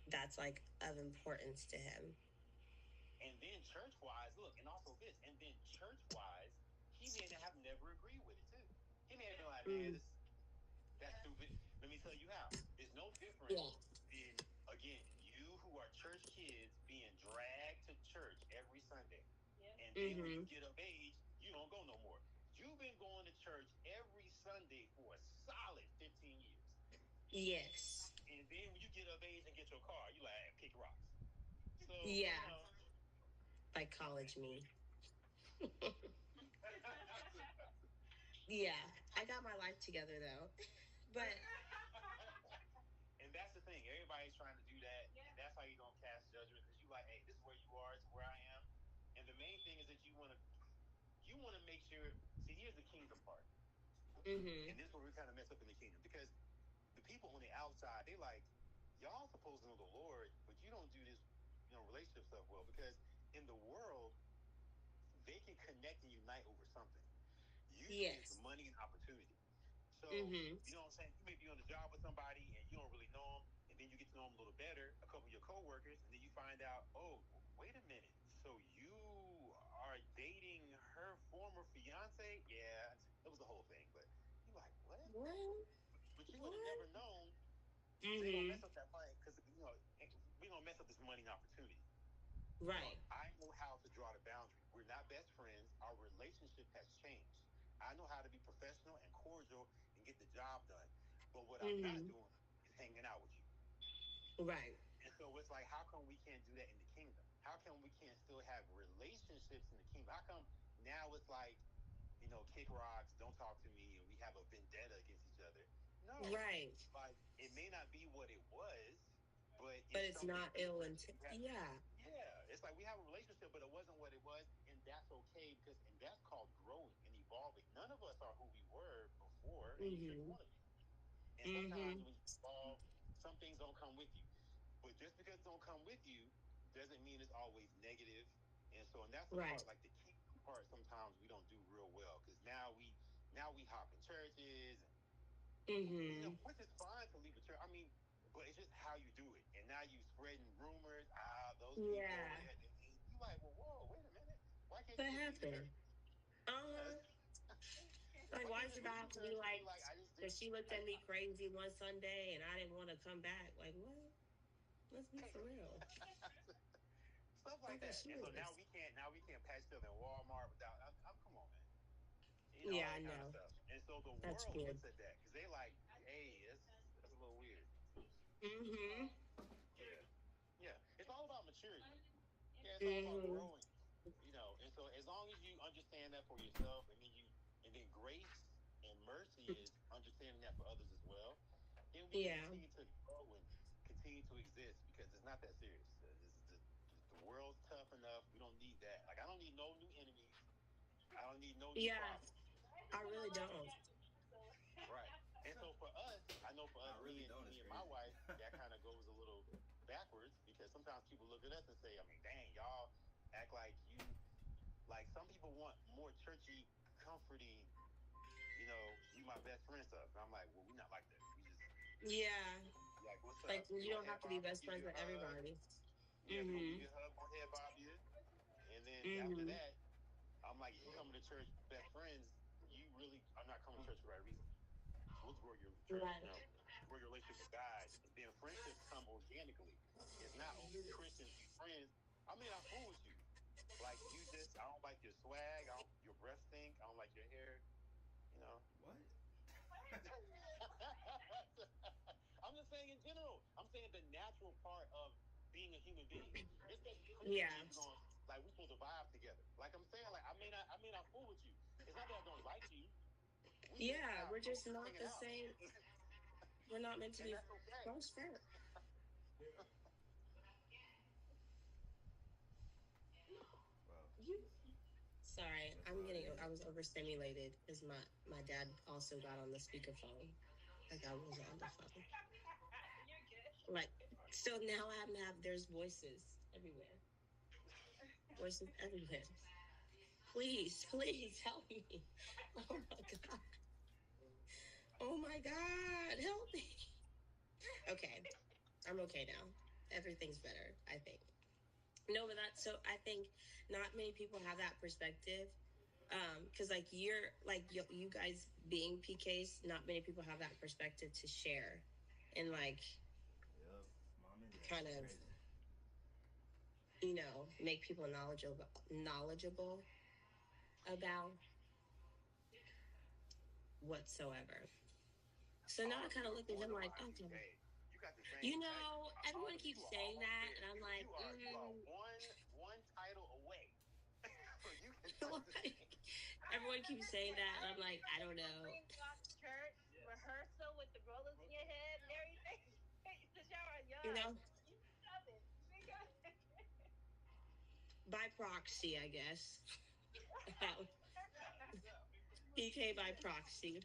S3: that's like of importance to him.
S1: And then church wise, look, and also this, and then church wise, he may have never agreed with it too. He may have been like, man, that's stupid. Let me tell you how. It's no different than, again, you who are
S4: church kids being dragged to church every Sunday.
S2: Yep.
S4: And then when you get of age, you don't go no more. You've been going to church every Sunday for a solid 15 years.
S5: Yes.
S4: And then when you get of age and get your car, you like, kick rocks. So,
S5: yeah.
S4: you know.
S5: Like college me. Yeah. I got my life together though. But
S4: and that's the thing. Everybody's trying to do that. Yeah. And that's how you don't cast judgment, because you like, hey, this is where you are, it's where I am. And the main thing is that you want to make sure. See, here's the kingdom part. And this is where we kind of mess up in the kingdom, because the people on the outside, they like, y'all supposed to know the Lord, but you don't do this, relationship stuff well, because in the world, they can connect and unite over something. Usually it's money and opportunity. So, you know what I'm saying? You may be on the job with somebody and you don't really know them, and then you get to know them a little better, a couple of your coworkers, and then you find out, oh, wait a minute. So you are dating her former fiance? Yeah, it was the whole thing, but you're like, what? But you would have never known. They're going to mess up that fight, because, we're going to mess up this money and opportunity.
S5: Right.
S4: I know how to draw the boundary. We're not best friends. Our relationship has changed. I know how to be professional and cordial and get the job done. But what I'm not doing is hanging out with you.
S5: Right.
S4: And so it's like, how come we can't do that in the kingdom? How come we can't still have relationships in the kingdom? How come now it's like, kick rocks, don't talk to me, and we have a vendetta against each other? No.
S5: Right.
S4: Like, it may not be what it was, but
S5: it's not ill intent. Yeah.
S4: Yeah. It's like we have a relationship, but it wasn't what it was, and that's okay, and that's called growing and evolving. None of us are who we were before, and you shouldn't want to be. And sometimes when you evolve, some things don't come with you. But just because it don't come with you doesn't mean it's always negative. And that's the part, like the kingdom part, sometimes we don't do real well, because now we hop in churches, and which is fine to leave a church. I mean, but it's just how you do it. And now you spreading rumors. Those people. Yeah. You like, well, whoa, wait a minute. Why can't you just leave the church?
S5: Like, why does it have to be like, because she looked at me crazy one Sunday and I didn't want to come back? Like, what? Let's be for real.
S4: Stuff like that. And so now we can't patch stuff in Walmart without. Come on, man.
S5: Yeah,
S4: all that
S5: I know.
S4: Kind of stuff. And so the world looks at that, because they like, hey, that's a little weird. Yeah. It's all about maturity. Yeah, it's all about growing. And so as long as you understand that for yourself, and then grace and mercy is understanding that for others as well, then we can continue to grow and continue to exist, because it's not that serious. The world's tough enough. We don't need that. Like, I don't need no new enemies. I don't need no new problems.
S5: I really don't.
S4: Right. And so for us, I know for us, me and my wife, that kind of goes a little backwards, because sometimes people look at us and say, I mean, dang, y'all act like you, like some people want more churchy, comforting, you my best friend stuff. And I'm like, well, we're not like that. We just, like, what's up?
S5: Like, you don't have to be best friends with everybody.
S4: Yeah, we'll give you a hug, we'll head bob you. And then after that, I'm like, if you come to church best friends, you really are not coming to church for the right reason. So let's grow your church, grow your relationship with God. And then friendships come organically. It's not Christians be friends. I mean, I fool with you. Like, I don't like your swag. Your breath stink. I don't like your hair.
S1: What?
S4: I'm just saying in general. I'm saying the natural part of being a human being. It's that Christians like, we're supposed to vibe together. Like I'm saying, like I may not fool with you. It's not that I don't like you.
S5: We're just not the same. We're not meant to be close friends. Sorry, I was overstimulated because my dad also got on the speakerphone. Like, I was on the phone.
S2: You're good.
S5: Like, so now there's voices everywhere. Voices everywhere. Please help me. Oh my God. Oh my God, help me. Okay. I'm okay now. Everything's better, I think. No, but I think not many people have that perspective. Because like you guys being PKs, not many people have that perspective to share, and like,
S1: Mom and dad
S5: kind of,
S1: crazy.
S5: make people knowledgeable about whatsoever. So now I kind of look at him like, okay,
S4: hey, you got the same.
S5: everyone keeps saying that, and I'm like,
S4: you are one title away. You can
S5: everyone keeps saying that, and I'm like, I don't know.
S2: Church rehearsal with the rollers in your head and everything. Since y'all are young, you got it.
S5: By proxy, I guess. PK by proxy.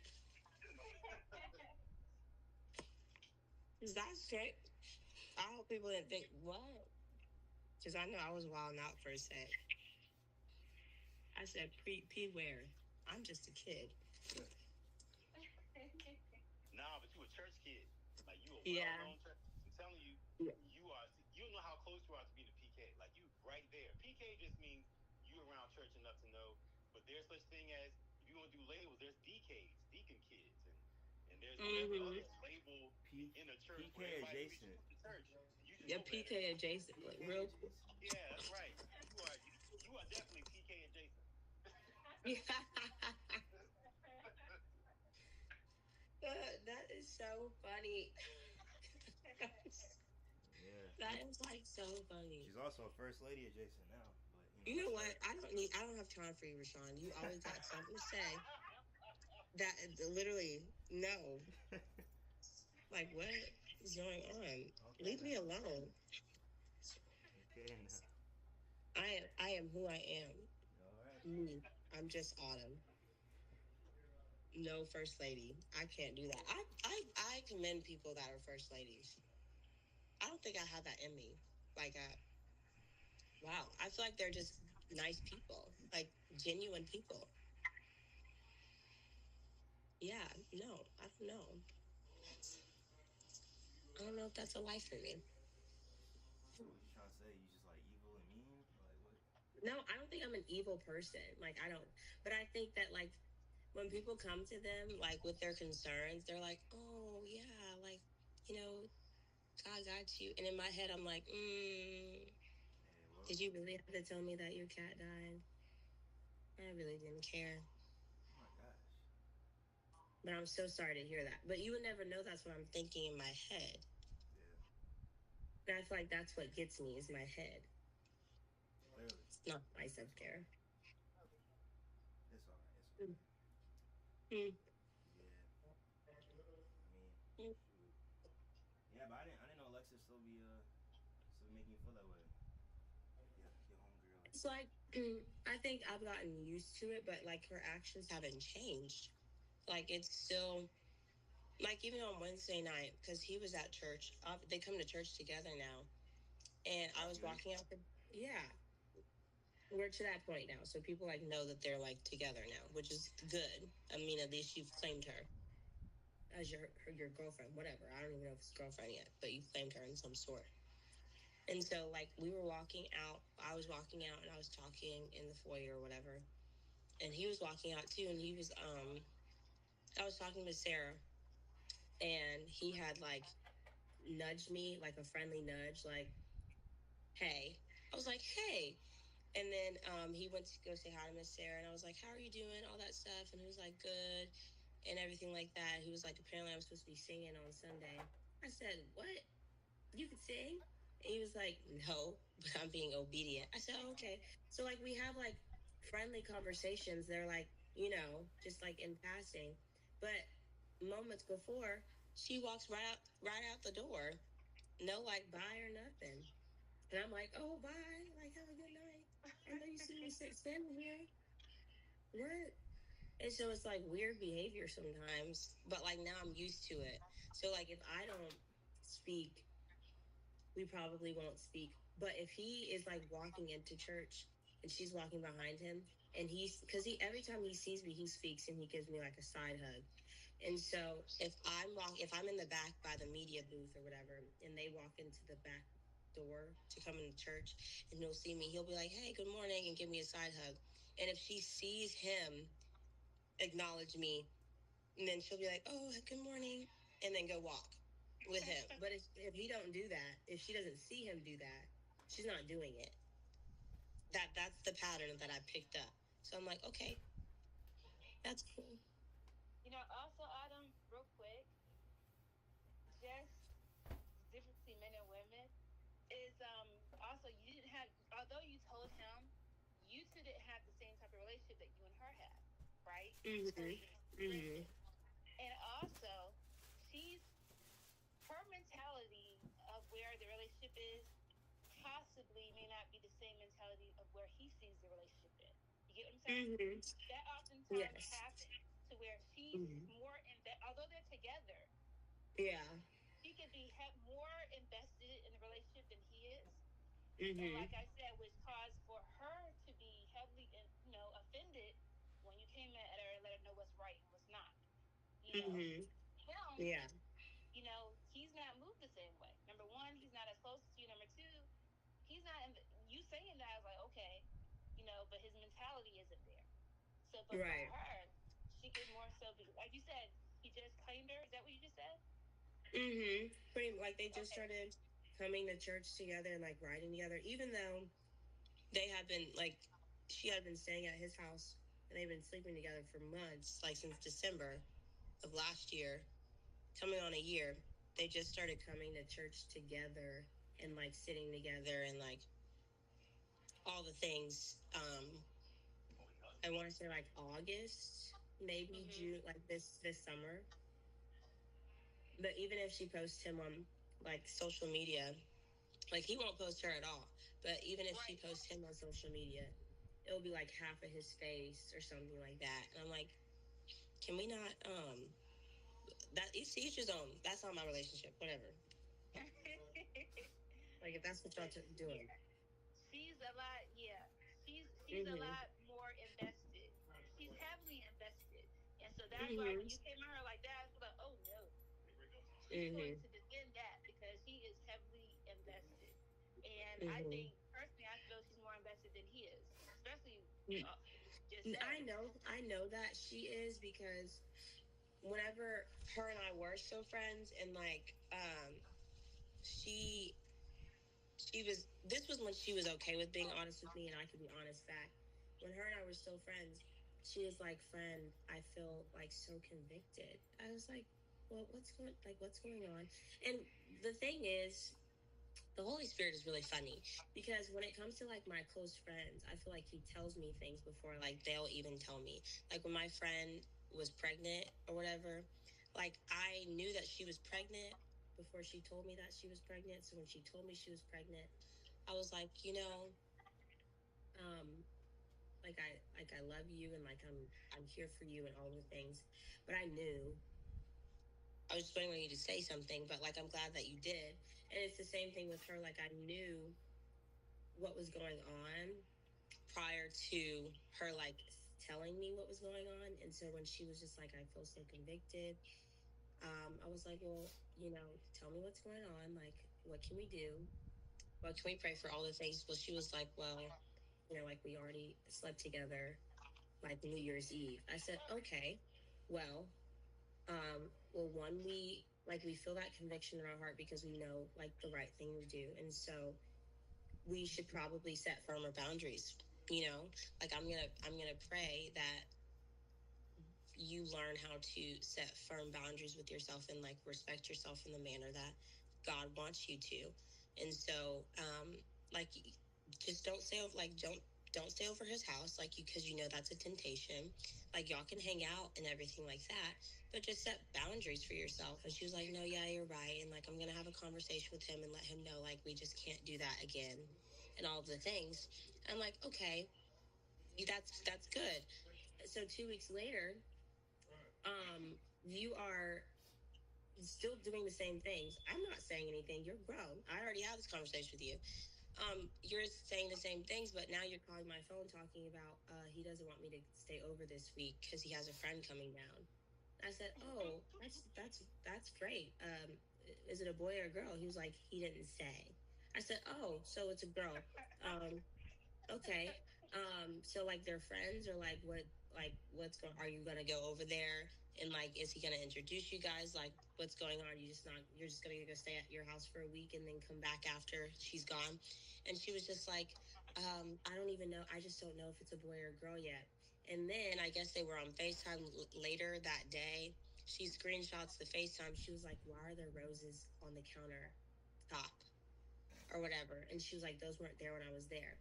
S5: Is that straight? I hope people didn't think, what? Because I know I was wilding out for a sec. I said, beware. I'm just a kid.
S4: Nah, but you a church kid. Like, you a well-known church. I'm telling you, you don't know how close you are to being a PK. Like, you right there. PK just means you around church enough to know. But there's such thing as, if you want to do labels, there's DKs, deacon kids, and there's whatever other label in a church.
S1: PK adjacent.
S5: Yeah, PK adjacent. Like, real cool.
S4: Yeah, that's right. You are definitely PK adjacent.
S5: That is so funny.
S1: Yeah.
S5: That is like so funny.
S1: She's also a first lady adjacent now, but
S5: you know what? I don't have time for you, Rashawn. You always got something to say. That literally no. Like, what is going on? Okay, leave me alone.
S1: Okay, now.
S5: I am who I am.
S1: All right.
S5: Me. I'm just Autumn. No first lady. I can't do that. I commend people that are first ladies. I don't think I have that in me. Like, wow. I feel like they're just nice people, like genuine people. Yeah, no, I don't know. I don't know if that's a life for me.
S1: What you trying to say? You just like evil and mean? Like what?
S5: No, I don't think I'm an evil person. Like, I don't. But I think that, like, when people come to them, like, with their concerns, they're like, oh, yeah, like, God got you. And in my head, I'm like, did you really have to tell me that your cat died? I really didn't care.
S1: Oh my gosh.
S5: But I'm so sorry to hear that. But you would never know that's what I'm thinking in my head.
S1: Yeah.
S5: And I feel like that's what gets me is my head.
S1: Clearly.
S5: It's not my self-care.
S1: It's all right. It's okay.
S5: Yeah.
S1: I mean, shoot. Yeah, but I didn't know Alexis still be making you feel that way. Yeah, your homegirl.
S5: It's like I think I've gotten used to it, but like her actions haven't changed. Like it's still like even on Wednesday night because he was at church. They come to church together now, and I was walking out. We're to that point now, so people like know that they're like together now, which is good. I mean, at least you've claimed her as your girlfriend, whatever. I don't even know if it's girlfriend yet, but you claimed her in some sort. And so, like, we were walking out. I was walking out, and I was talking in the foyer or whatever. And he was walking out too, and he was I was talking to Sarah, and he had like nudged me, like a friendly nudge, like, "Hey." I was like, "Hey." And then he went to go say hi to Miss Sarah, and I was like, "How are you doing?" All that stuff, and he was like, "Good," and everything like that. He was like, "Apparently, I'm supposed to be singing on Sunday." I said, "What? You could sing?" And he was like, "No, but I'm being obedient." I said, "Oh, okay." So like we have like friendly conversations. They're like, just like in passing. But moments before, she walks right out the door. No like bye or nothing. And I'm like, "Oh, bye. Like, have a good night. I know you see me standing here. What?" And so it's like weird behavior sometimes. But like now I'm used to it. So like if I don't speak, we probably won't speak. But if he is like walking into church and she's walking behind him, and because every time he sees me, he speaks and he gives me like a side hug. And so if I'm in the back by the media booth or whatever, and they walk into the back door to come into church, and he'll see me, he'll be like, "Hey, good morning," and give me a side hug. And if she sees him acknowledge me, and then she'll be like, "Oh, good morning," and then go walk with him. But if he don't do that, if she doesn't see him do that, she's not doing it. that's the pattern that I picked up. So I'm like, okay, that's cool.
S2: Also, Autumn, real quick, just the difference between men and women is also you didn't have, although you told him, you two didn't have the same type of relationship that you and her have, right? So
S5: Mm-hmm.
S2: it's
S5: Mm-hmm.
S2: different. And also, she's her mentality of where the relationship is possibly may not be the same mentality of where he sees the relationship in. You get what I'm saying?
S5: Mm-hmm.
S2: That oftentimes
S5: Yes.
S2: happens to where she's
S5: Mm-hmm.
S2: more although they're together,
S5: Yeah.
S2: she could be more invested in the relationship than he is. And
S5: Mm-hmm.
S2: like I said, which caused for her to be heavily, offended when you came at her and let her know what's right and what's not.
S5: Mm-hmm.
S2: Him,
S5: Yeah.
S2: he's not moved the same way. Number one, he's not as close to you. Number two, he's not. You saying that, I was like, okay, but his mentality isn't there. So, but for
S5: Right.
S2: her, she could more so be like you said. He just claimed her. Is that what you just said?
S5: Mm-hmm. Pretty like they just
S2: Okay.
S5: started coming to church together and like riding together, even though they had been like she had been staying at his house and they've been sleeping together for months, like since December of last year, coming on a year. They just started coming to church together and like sitting together and like all the things. I want to say like August, maybe June, like this summer. But even if she posts him on like social media, like he won't post her at all. But even if she
S2: Right.
S5: posts him on social media, it'll be like half of his face or something like that. And I'm like, can we not? That each his own. That's not my relationship. Whatever. Like if that's what y'all doing.
S2: Yeah. She's a lot. Yeah. She's a
S5: Mhm.
S2: lot more invested. She's heavily invested, and so that's why when
S5: Mhm.
S2: you came at her like that, I was like, oh no. She's going
S5: Mhm.
S2: to defend that because he is heavily invested. And I
S5: Mhm.
S2: think, personally, I feel she's more invested than he is, especially
S5: Mm.
S2: just said.
S5: I know that she is because whenever her and I were still friends, and like, she she was this was when she was okay with being honest with me and I could be honest back. When her and I were still friends, she was like, "Friend, I feel like so convicted." I was like, "Well, what's going on?" And the thing is, the Holy Spirit is really funny because when it comes to like my close friends, I feel like he tells me things before like they'll even tell me. Like when my friend was pregnant or whatever, like I knew that she was pregnant before she told me that she was pregnant. So when she told me she was pregnant, I was like, um, I love you and like I'm here for you and all the things. But I knew I was just waiting on you to say something, but like I'm glad that you did. And it's the same thing with her. Like I knew what was going on prior to her like telling me what was going on. And so when she was just like, I feel so convicted, I was like, well, tell me what's going on. Like, what can we do? What can we pray for all the things? Well, she was like, well, like we already slept together like New Year's Eve. I said, okay, well, one, we feel that conviction in our heart because we know like the right thing to do. And so we should probably set firmer boundaries, like I'm gonna pray that you learn how to set firm boundaries with yourself and like respect yourself in the manner that God wants you to. And so like just don't stay over his house, like because that's a temptation. Like y'all can hang out and everything like that, but just set boundaries for yourself. And she was like, no, yeah, you're right. And like I'm gonna have a conversation with him and let him know like we just can't do that again and all of the things. I'm like, okay, that's good. So 2 weeks later, you are still doing the same things. I'm not saying anything. You're grown. I already had this conversation with you. You're saying the same things, but now you're calling my phone talking about he doesn't want me to stay over this week because he has a friend coming down. I said, "Oh, that's great. Is it a boy or a girl?" He was like, "He didn't say." I said, "Oh, so it's a girl." Okay. So like they're friends or like what's going are you gonna go over there and like is he gonna introduce you guys? Like what's going on? You're just gonna go stay at your house for a week and then come back after she's gone? And she was just like, I don't even know. I just don't know if it's a boy or a girl yet. And then I guess they were on FaceTime later that day. She screenshots the FaceTime. She was like, "Why are there roses on the counter top or whatever?" And she was like, "Those weren't there when I was there."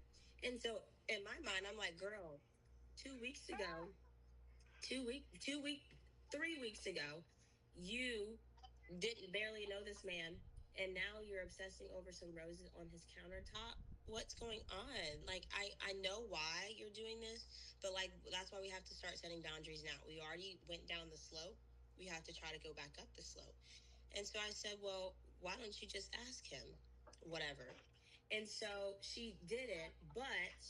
S5: And so in my mind, I'm like, "Girl, 2 weeks ago, 3 weeks ago, you didn't barely know this man, and now you're obsessing over some roses on his countertop. What's going on? Like, I know why you're doing this, but like that's why we have to start setting boundaries now. We already went down the slope. We have to try to go back up the slope." And so I said, "Well, why don't you just ask him whatever?" And so she didn't, but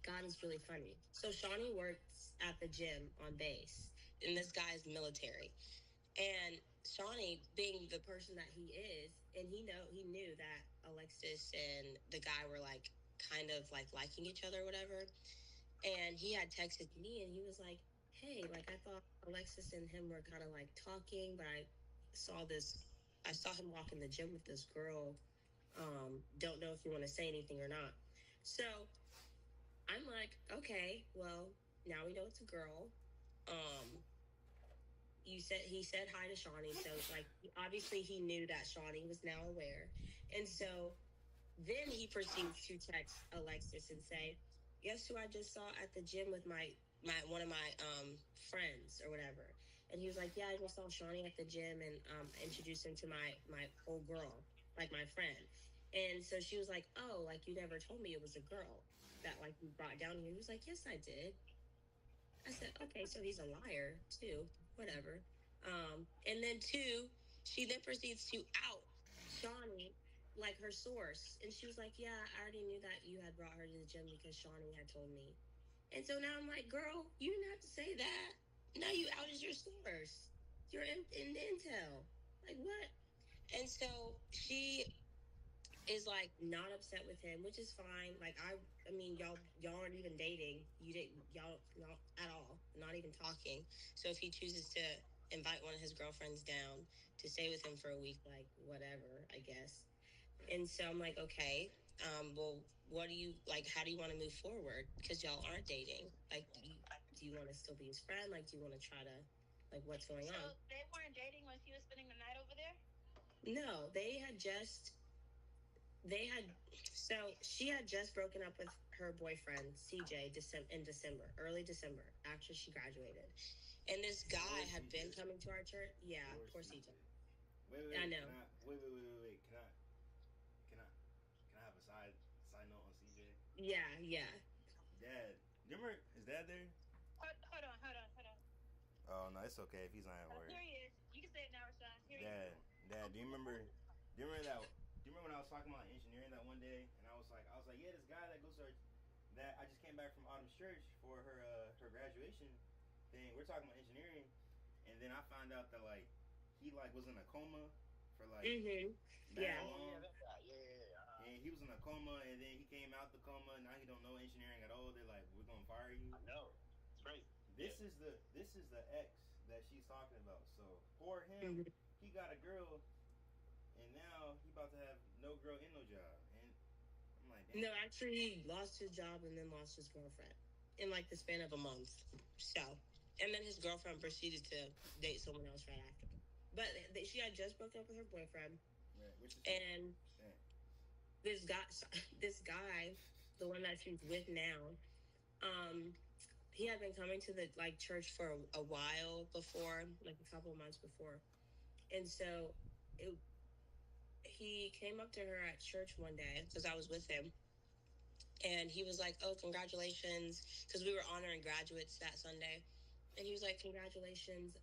S5: God is really funny. So Shawnee works at the gym on base, and this guy is military. And Shawnee, being the person that he is, and he knew that Alexis and the guy were like kind of like liking each other or whatever. And he had texted me, and he was like, "Hey, like I thought Alexis and him were kind of like talking, but saw this. I saw him walk in the gym with this girl. Don't know if you want to say anything or not." So I'm like, "Okay, well, now we know it's a girl. Um, he said hi to Shawnee, so like obviously he knew that Shawnee was now aware, and so then he proceeds to text Alexis and say, "Guess who I just saw at the gym with my one of my friends or whatever." And he was like, "Yeah, I just saw Shawnee at the gym and introduced him to my old girl, like my friend." And so she was like, "Oh, like you never told me it was a girl that like you brought down here." He was like, "Yes, I did." I said, "Okay, so he's a liar too. Whatever." And then two, she then proceeds to out Shawnee like her source, and she was like, "Yeah, I already knew that you had brought her to the gym because Shawnee had told me." And so now I'm like, "Girl, you didn't have to say that. Now you outed your source. You're in intel. Like what?" And so she is like not upset with him, which is fine. Like I mean, y'all aren't even dating. You didn't y'all at all, not even talking. So if he chooses to invite one of his girlfriends down to stay with him for a week, like whatever, I guess. And so I'm like, okay, well, what do you like? How do you want to move forward? Because y'all aren't dating. Like, do you want to still be his friend? Like, do you want to try to like what's going on?
S2: So they weren't dating when she was spending the night over there?
S5: No, they had so she had just broken up with her boyfriend CJ in December, early December, after she graduated. And this guy had been coming to our church. Yeah, poor CJ.
S1: Wait,
S5: I know.
S1: wait. Can I have a side note on CJ?
S5: Yeah.
S1: Dad, do you remember his dad there?
S2: Hold on.
S1: Oh no, it's okay if he's not at work.
S2: Here he is. You can say it now, Rashawn. Here he is.
S1: Dad, do you remember? Do you remember that? Do you remember when I was talking about engineering that one day, and I was like, yeah, this guy that goes to that I just came back from Autumn's church for her graduation thing. We're talking about engineering, and then I found out that like he like was in a coma for like
S5: Yeah.
S1: long. And he was in a coma, and then he came out the coma. And now he don't know engineering at all. They're like, we're gonna fire you.
S4: I know. It's crazy.
S1: This is the ex that she's talking about. So for him, he got a girl, and now he about to have no girl and no job. And I'm like, damn.
S5: No, actually, he lost his job and then lost his girlfriend in like the span of a month. So, and then his girlfriend proceeded to date someone else right after. But she had just broken up with her boyfriend,
S1: Right, which is
S5: and this guy, this guy, the one that she's with now, um, he had been coming to the like church for a while before, like a couple months before, and so it, he came up to her at church one day because I was with him, and he was like, "Oh, congratulations," because we were honoring graduates that Sunday, and he was like, "Congratulations,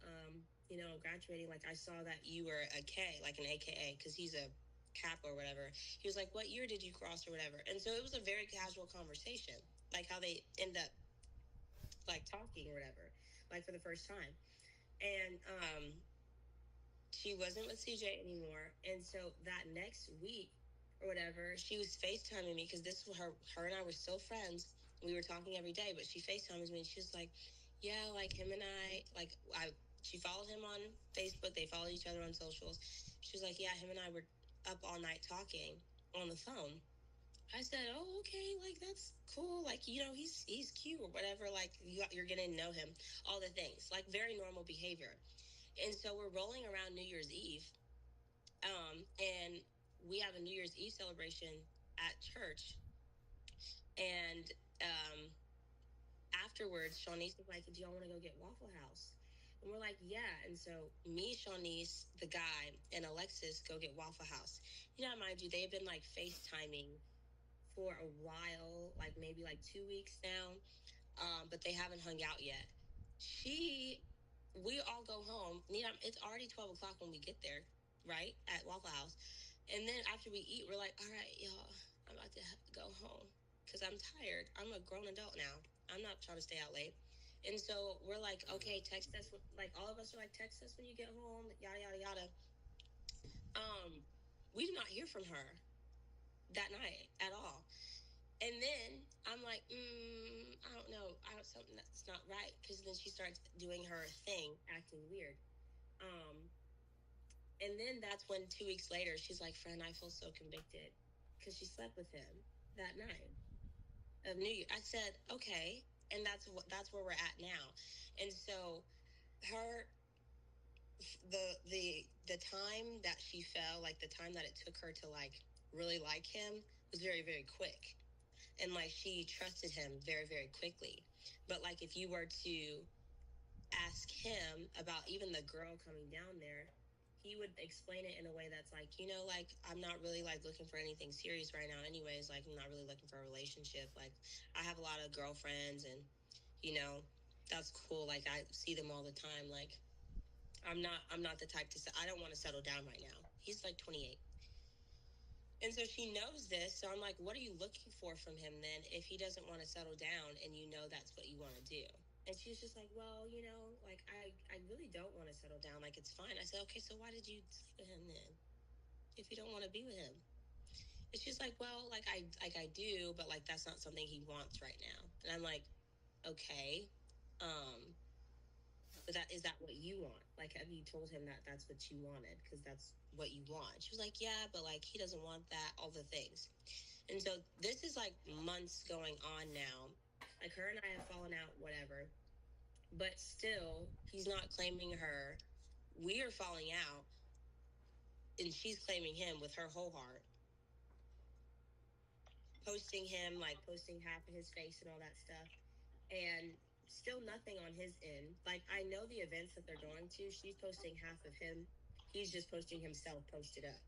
S5: graduating. Like I saw that you were a K, like an AKA, because he's a Cap or whatever." He was like, "What year did you cross or whatever?" And so it was a very casual conversation, like how they end up like talking or whatever, like for the first time. And she wasn't with CJ anymore. And so that next week or whatever, she was FaceTiming me because this was her and I were still friends. We were talking every day, but she FaceTimes me and she was like, "Yeah, like him and she followed him on Facebook. They followed each other on socials. She was like, "Yeah, him and I were up all night talking on the phone." I said, oh, okay, like, that's cool. Like, he's cute or whatever. Like, you're getting to know him, all the things, like, very normal behavior. And so we're rolling around New Year's Eve. And we have a New Year's Eve celebration at church. And afterwards, Shawnice was like, do y'all want to go get Waffle House? And we're like, yeah. And so me, Shawnice, the guy, and Alexis go get Waffle House. Mind you, they've been like FaceTiming for a while, like maybe like 2 weeks now, but they haven't hung out yet. We all go home. It's already 12 o'clock when we get there, right, at Waffle House. And then after we eat, we're like, all right, y'all, I'm about to go home because I'm tired. I'm a grown adult now. I'm not trying to stay out late. And so we're like, okay, text us. Like, all of us are like, text us when you get home, yada, yada, yada. We did not hear from her that night at all. And then I'm like, I don't know. Something that's not right. Because then she starts doing her thing, acting weird. And then that's when 2 weeks later, she's like, friend, I feel so convicted. Because she slept with him that night of New Year. I said, okay. And that's where we're at now. And so her the time that she fell, like the time that it took her to like really like him was very, very quick. And like she trusted him very, very quickly. But like if you were to ask him about even the girl coming down there, he would explain it in a way that's like, like, I'm not really like looking for anything serious right now anyways. Like, I'm not really looking for a relationship. Like, I have a lot of girlfriends and you know that's cool. Like, I see them all the time. Like, I'm not the type to say I don't want to settle down right now. He's like 28. And so she knows this. So I'm like, what are you looking for from him then if he doesn't want to settle down and that's what you want to do? And she's just like, well, like, I really don't want to settle down. Like, it's fine. I said, okay, so why did you sleep with him then if you don't want to be with him? And she's like, well, I do, but like that's not something he wants right now. And I'm like, okay. But is that what you want? Like, have you told him that that's what you wanted? Because that's what you want. She was like, yeah, but like he doesn't want that, all the things. And so this is like months going on now. Like, her and I have fallen out, whatever. But still, he's not claiming her. We are falling out, and she's claiming him with her whole heart. Posting him, like posting half of his face and all that stuff. And still nothing on his end. Like, I know the events that they're going to. She's posting half of him. He's just posting himself posted up.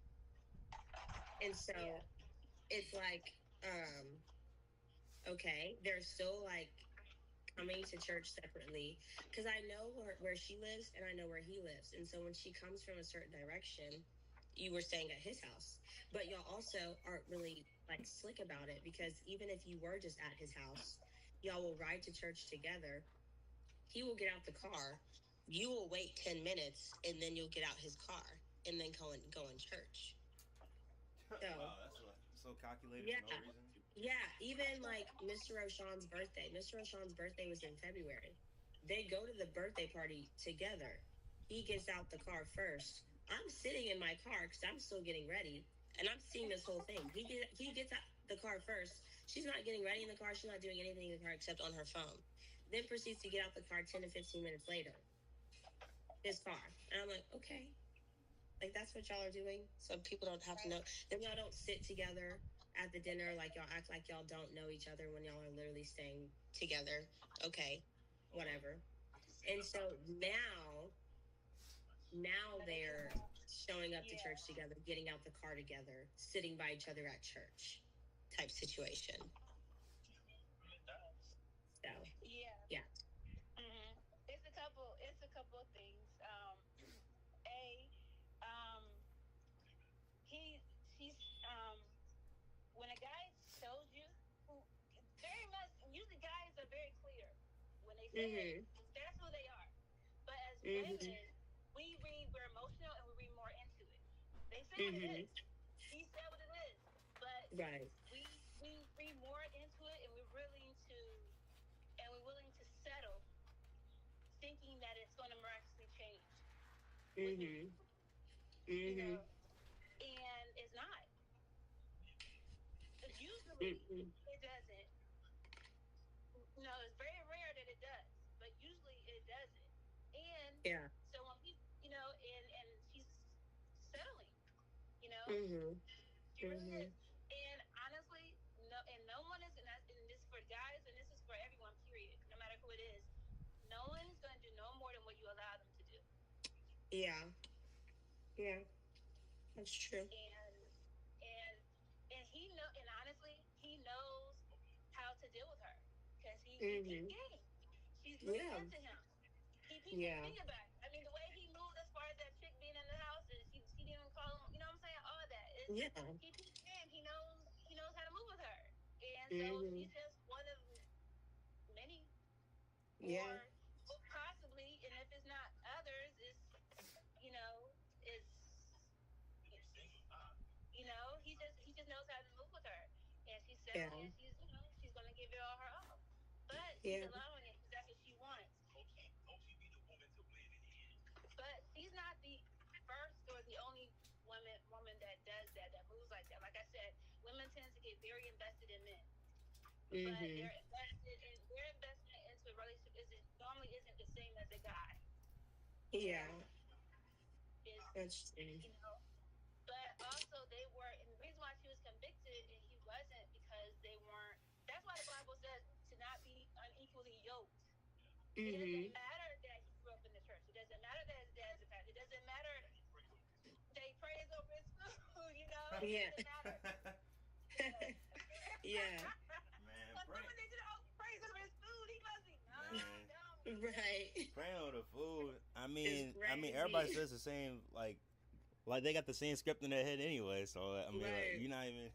S5: And so it's like, okay, they're still like coming to church separately because I know where she lives and I know where he lives. And so when she comes from a certain direction, you were staying at his house. But y'all also aren't really like slick about it because even if you were just at his house, y'all will ride to church together. He will get out the car. You will wait 10 minutes and then you'll get out his car and then go in church. So,
S1: Wow, that's so calculated
S5: yeah.
S1: for no reason.
S5: Yeah, even like Mr. O'Shawn's birthday. Mr. O'Shawn's birthday was in February. They go to the birthday party together. He gets out the car first. I'm sitting in my car because I'm still getting ready, and I'm seeing this whole thing. He gets out the car first. She's not getting ready in the car. She's not doing anything in the car except on her phone. Then proceeds to get out the car 10 to 15 minutes later. His car, and I'm like, okay, like that's what y'all are doing, so people don't have to know. Then y'all don't sit together at the dinner. Like, y'all act like y'all don't know each other when y'all are literally staying together. Okay, whatever. And so now they're showing up to church together, getting out the car together, sitting by each other at church, type situation. So yeah.
S2: It's a couple of things. A he she's when a guy shows you who very much usually guys are very clear when they say it, that's who they are. But as women, we're emotional and we read more into it. They say what it is. He said what it is. But
S5: Right.
S2: we read more into it and we're willing to settle thinking that it's going to miraculously change. You know, and it's not. Usually
S3: usually
S5: Mm-mm.
S3: it doesn't. No, it's very rare that it does, but usually it doesn't. And
S5: Yeah.
S3: so when people, and she's settling, you know,
S5: Mm-hmm.
S3: she really
S5: Mm-hmm.
S3: is. And honestly, no one is, and this is for guys, and this is for everyone. Period. No matter who it is, no one is going to do no more than what you allow them to do.
S5: Yeah. Yeah. That's true.
S3: And and he know, and honestly, he knows how to deal with her because he peeped
S5: Mm-hmm.
S3: game. She's really
S5: Yeah.
S3: into him. He peeped game.
S5: Yeah.
S3: Think about it. I mean, the way he moved as far as that chick being in the house, and she didn't even call him. You know what I'm saying? All that is
S5: Yeah.
S3: he peeped game. He knows how to move with her, and so
S5: Mm-hmm.
S3: she's just one of many,
S5: Yeah.
S3: or possibly, and if it's not others, you know, is he just knows how to move with her, and she's
S5: Yeah.
S3: settling, and she's gonna give it all her all, but she's
S5: Yeah.
S3: allowing it because that's what she wants. But she's not the first or the only woman that does that moves like that. Like I said, women tend to get very invested in men, but
S5: Mm-hmm.
S3: their investment into a relationship isn't the same as a guy.
S5: Yeah.
S3: And is
S5: That's true.
S3: you know but also they were, and the reason why she was convicted and he wasn't, because they weren't. That's why the Bible says to not be unequally yoked. It doesn't
S5: Mm-hmm.
S3: matter that he grew up in the church. It doesn't matter that his dad's a pastor. It doesn't matter that he prays over his food. It
S5: Yeah.
S3: doesn't matter. You know.
S5: Yeah.
S1: Man,
S3: But
S1: pray,
S3: someone needs to praise over his food. He must be. No,
S1: man,
S3: don't.
S5: Right.
S1: praying on the food.
S5: It's
S1: I mean, everybody
S5: crazy.
S1: says the same. Like they got the same script in their head anyway. So I mean, like
S5: Right.
S1: you're not even.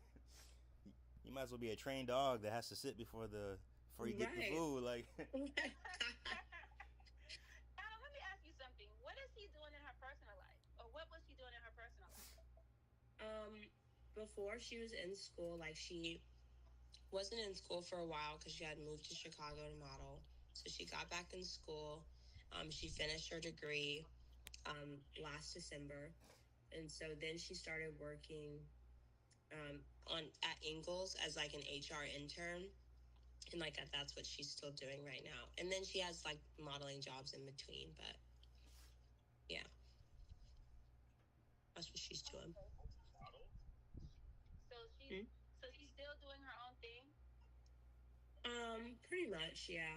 S1: You might as well be a trained dog that has to sit before you get the
S5: Right.
S1: food. Like,
S3: Adam, let me ask you something. What is she doing in her personal life, or what was she doing in her personal life?
S5: um, before she was in school, like she wasn't in school for a while because she had moved to Chicago to model. So she got back in school. She finished her degree last December, and so then she started working on at Ingalls as like an HR intern, and like that's what she's still doing right now. And then she has like modeling jobs in between, but yeah, that's what she's doing.
S3: Okay. So she's
S5: Hmm?
S3: so she's still doing her own thing.
S5: Pretty much, yeah.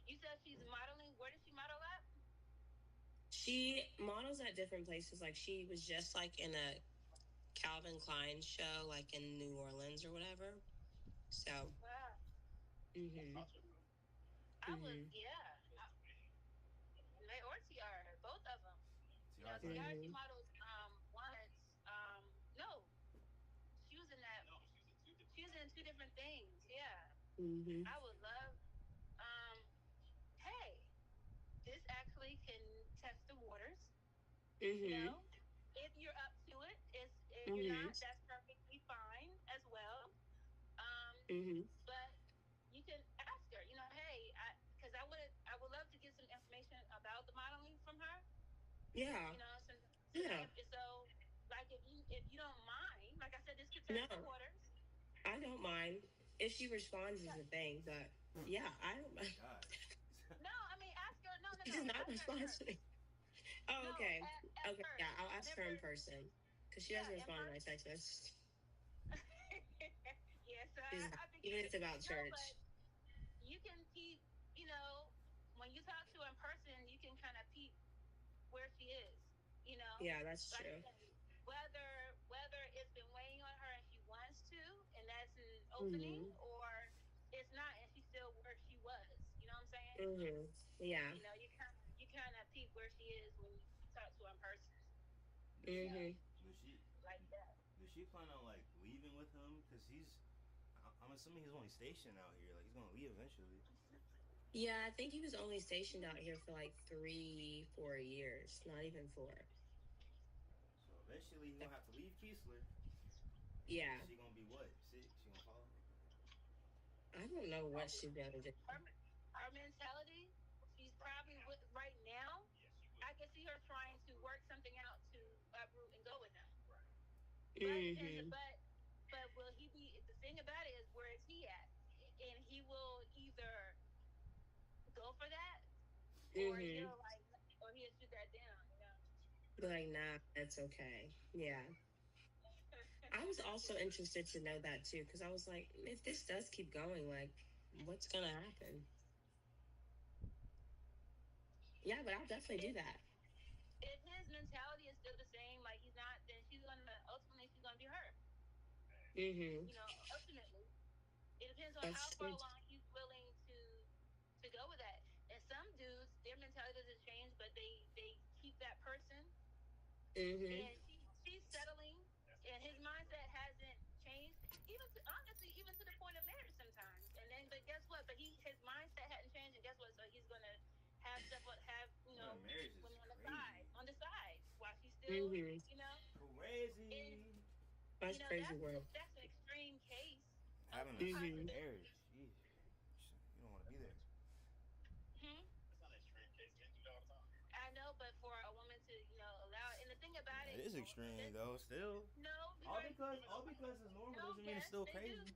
S3: You said she's modeling. Where does she model at?
S5: She models at different places. Like she was just like in a Calvin Klein show, like in New Orleans or whatever. So,
S3: Wow.
S5: mm-hmm,
S3: I would,
S5: mm-hmm,
S3: yeah. May or Tiara, both of them.
S1: TR's like,
S3: Tiara, she
S5: mm-hmm,
S3: modeled once. No, she was in that. She was in two different things. Yeah,
S5: mm-hmm,
S3: I would love. Um, hey, this actually can test the waters. You
S5: mm-hmm,
S3: know, if you're up to it, if you're
S5: mm-hmm,
S3: not, that's perfectly fine as well.
S5: mm-hmm.
S3: But you can ask her. Hey, because I would love to get some information about the modeling from her.
S5: Yeah,
S3: Some
S5: yeah.
S3: so like if you don't mind, like I said, this could test the
S5: No,
S3: waters.
S5: I don't mind if she responds is the thing, but yeah, I don't mind.
S1: God.
S3: No, I mean ask her. No, no,
S5: She
S3: no.
S5: does not
S3: Ask her
S5: respond to
S3: first.
S5: me. Oh,
S3: No,
S5: okay,
S3: at
S5: okay, yeah,
S3: first.
S5: I'll ask her
S3: Whenever,
S5: in person because she
S3: yeah,
S5: doesn't
S3: in
S5: respond to my
S3: person.
S5: text messages.
S3: Yes,
S5: She's
S3: I think
S5: even if it's about
S3: no, but
S5: church.
S3: you can peep. When you talk to her in person, you can kind of peep where she is. You know,
S5: Yeah, that's
S3: like I
S5: true.
S3: said, whether it's been weighing on her and she wants to, and that's an opening,
S5: Mm-hmm.
S3: or it's not, and she's still where she was. You know what I'm saying?
S5: Mm-hmm. Yeah.
S3: You kind of peep where she is when you talk to her in person.
S1: Does
S3: You
S1: she?
S3: know,
S5: Mm-hmm.
S1: Does she?
S3: like that.
S1: Does she plan on like leaving with him? Cause I'm assuming he's only stationed out here. Like he's gonna leave eventually.
S5: Yeah, I think he was only stationed out here for like 3, 4 years, not even 4.
S1: So eventually he's gonna have to leave Keesler.
S5: Yeah,
S1: She gonna be what? Sick? She gonna follow?
S5: I don't know what she's gonna do.
S3: Her mentality, she's probably right now. I can see her trying to work something out to uproot and go with him. But it depends.
S5: Mm-hmm.
S3: But
S2: for that, or
S5: Mm-hmm.
S2: he'll shoot that down.
S5: Be like, nah, that's okay. Yeah. I was also interested to know that too, because I was like, if this does keep going, like, what's gonna happen? Yeah, but I'll definitely do that.
S2: If his mentality is still the same, like he's not, then she's gonna be hurt.
S5: Mm-hmm.
S2: Ultimately, it depends on how
S5: That's
S2: far
S5: true.
S2: along he's willing to go with that. And some dudes, their mentality doesn't change, but they keep that person,
S5: Mm-hmm.
S2: and she's settling, and his mindset hasn't changed. Honestly, even to the point of marriage sometimes. And then, but guess what? But his mindset hadn't changed, and guess what? So he's gonna have stuff,
S1: Man, marriage is
S2: women
S1: crazy.
S2: on the side, while she's still,
S5: Mm-hmm.
S2: and
S1: Crazy.
S5: That's crazy work.
S2: that's an extreme case of
S1: Having
S2: a
S1: a second
S5: Mm-hmm.
S2: possibility.
S1: marriage. Jeez. You don't want to be there.
S2: Hmm?
S4: That's not an extreme case. Men do that all the time.
S2: I know, but for a woman to, allow it, and the thing about
S1: It
S2: it,
S1: is extreme though. Still.
S2: no,
S1: All because it's normal
S2: no,
S1: doesn't mean it's
S2: yes,
S1: still
S2: they do.
S1: crazy.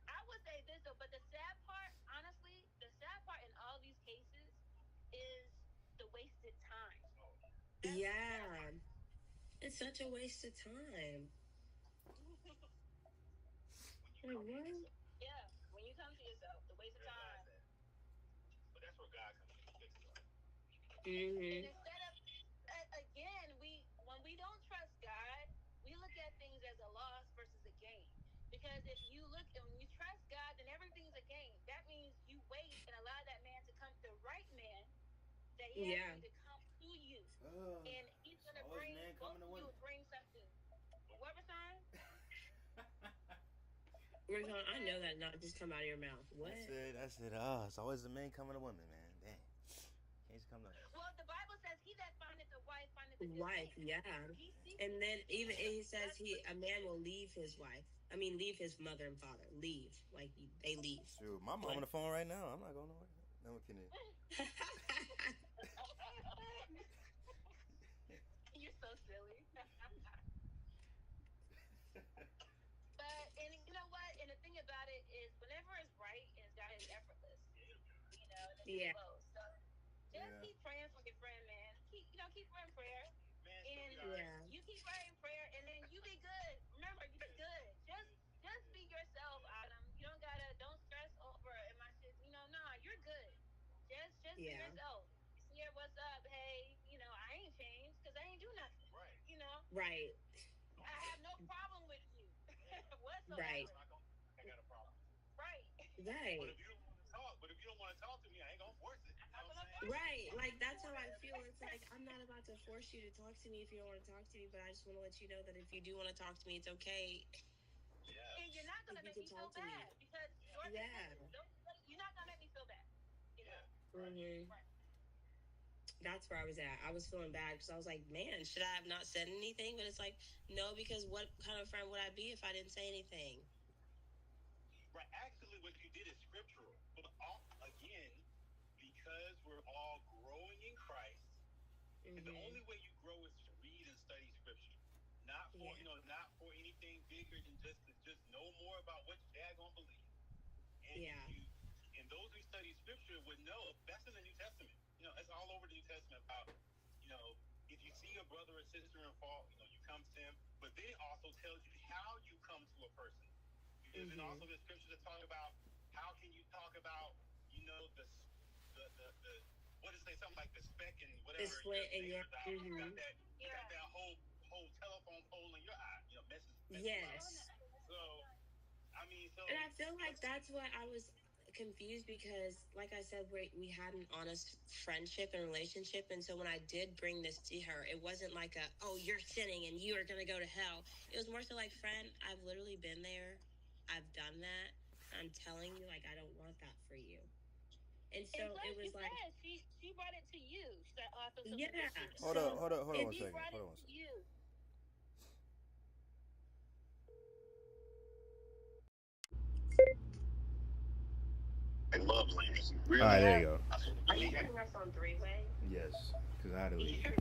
S2: I would say this though, but the sad part, honestly, the sad part in all these cases is the wasted time. That's the sad
S5: Yeah.
S2: part.
S5: It's such a waste of time.
S4: When you
S5: Like,
S4: come to
S5: what?
S4: yourself,
S2: Yeah, when you come to yourself, the waste of
S4: realize
S2: time.
S4: that. But that's where God comes in and fixes it.
S2: And
S5: Mm-hmm.
S2: instead of, again, when we don't trust God, we look at things as a loss versus a gain. Because if you look and when you trust God, then everything's a gain. That means you wait and allow that man to come, the right man that He has for
S5: Yeah.
S2: you, to come to you,
S1: Ugh.
S2: and He's
S1: It's
S2: gonna
S1: always
S2: bring
S1: man
S2: both
S1: coming to
S2: of you
S1: women.
S2: will bring something. What was sign? What you
S5: Rashawn, I
S2: said?
S5: know that not just come out of your mouth. What?
S1: That's it. That's it. Ah, it's always the man coming to women, man. Dang. Can't just come to.
S2: Well, the Bible says, "He that findeth a wife findeth a good
S5: Wife,
S2: thing."
S5: yeah.
S2: He seeks
S5: And
S2: it.
S5: then even he says
S2: That's what
S5: a man will leave his wife. I mean, leave his mother and father. Leave. Like, they leave.
S1: Shoot, my mom on
S5: Like,
S1: the phone right now. I'm not going nowhere. No, I'm kidding.
S2: You're so silly. But and you know what? And the thing about it is, whenever it's right and it's God, it's effortless. And it just
S5: yeah.
S2: flows. So just
S1: Yeah.
S2: keep praying for your friend, man. Keep praying prayer,
S4: Man, she'll
S2: and
S4: be all right.
S5: Yeah.
S2: you keep praying prayer, and then you be good. Remember, you're good. Just be yourself, Adam. You don't stress over am I shit. Nah, you're good. Just be
S5: Yeah.
S2: yourself. Yeah, what's up? Hey, I ain't changed because I ain't do nothing.
S4: Right.
S5: Right.
S2: I have no problem with you
S5: Right.
S2: whatsoever.
S4: I got a problem.
S2: Right.
S4: But
S5: Right.
S4: if you don't want to talk, to me, I ain't gonna force it. You
S2: I'm
S4: know
S2: not
S4: what
S2: gonna
S4: I'm saying?
S2: force you.
S5: Right. Like, that's how I feel. It's like, I'm not about to force you to talk to me if you don't want to talk to me, but I just want to let you know that if you do want to talk to me, it's okay.
S4: Yeah.
S2: And you're not
S5: If
S2: gonna
S5: you
S2: make
S5: can
S2: me feel
S5: talk to me.
S2: bad because your
S5: Yeah.
S2: decisions. You're not gonna make me feel bad.
S4: Yeah. Right.
S5: Hmm.
S2: Right.
S5: That's where I was at. I was feeling bad because I was like, man, should I have not said anything? But it's like, no, because what kind of friend would I be if I didn't say anything?
S4: Right. Actually, what you did is scriptural. But again, because we're all growing in Christ, and the
S5: Hmm.
S4: only way you grow is to read and study scripture.
S5: Yeah.
S4: Not for anything bigger than just to just know more about what your dad gonna believe. And
S5: Yeah.
S4: and those who study scripture would know that's in the New Testament. It's all over the New Testament about, you know, if you see your brother or sister in fault, you come to him. But then it also tells you how you come to a person. Because then
S5: Hmm.
S4: also there's scriptures that talk about how can you talk about, the what does it say, something like the speck and whatever
S5: It's
S4: your
S5: lit and yeah.
S4: neighbor's eye.
S5: Hmm.
S4: You got that whole telephone pole in your eye, messes you up.
S5: Yes.
S4: So I mean,
S5: And I feel like that's what I was confused because, like I said, we had an honest friendship and relationship. And so when I did bring this to her, it wasn't like oh, you're sinning and you are going to go to hell. It was more so like, friend, I've literally been there. I've done that. I'm telling you, like, I don't want that for you. And
S2: And
S5: so
S2: plus,
S5: it
S2: she
S5: was like,
S2: said she brought it to you. She's like, "Oh, I feel so
S5: yeah.
S2: convicted."
S1: Hold up.
S5: So
S1: Hold up. Hold on
S5: it,
S1: one
S2: She
S1: second.
S2: brought
S1: Hold
S2: it
S1: on one
S2: to
S1: second.
S2: you.
S4: and love language.
S1: All right,
S4: Really?
S1: there you go.
S5: are you putting us on three way?
S1: Yes, because I had to
S5: You
S1: leave.
S5: sure?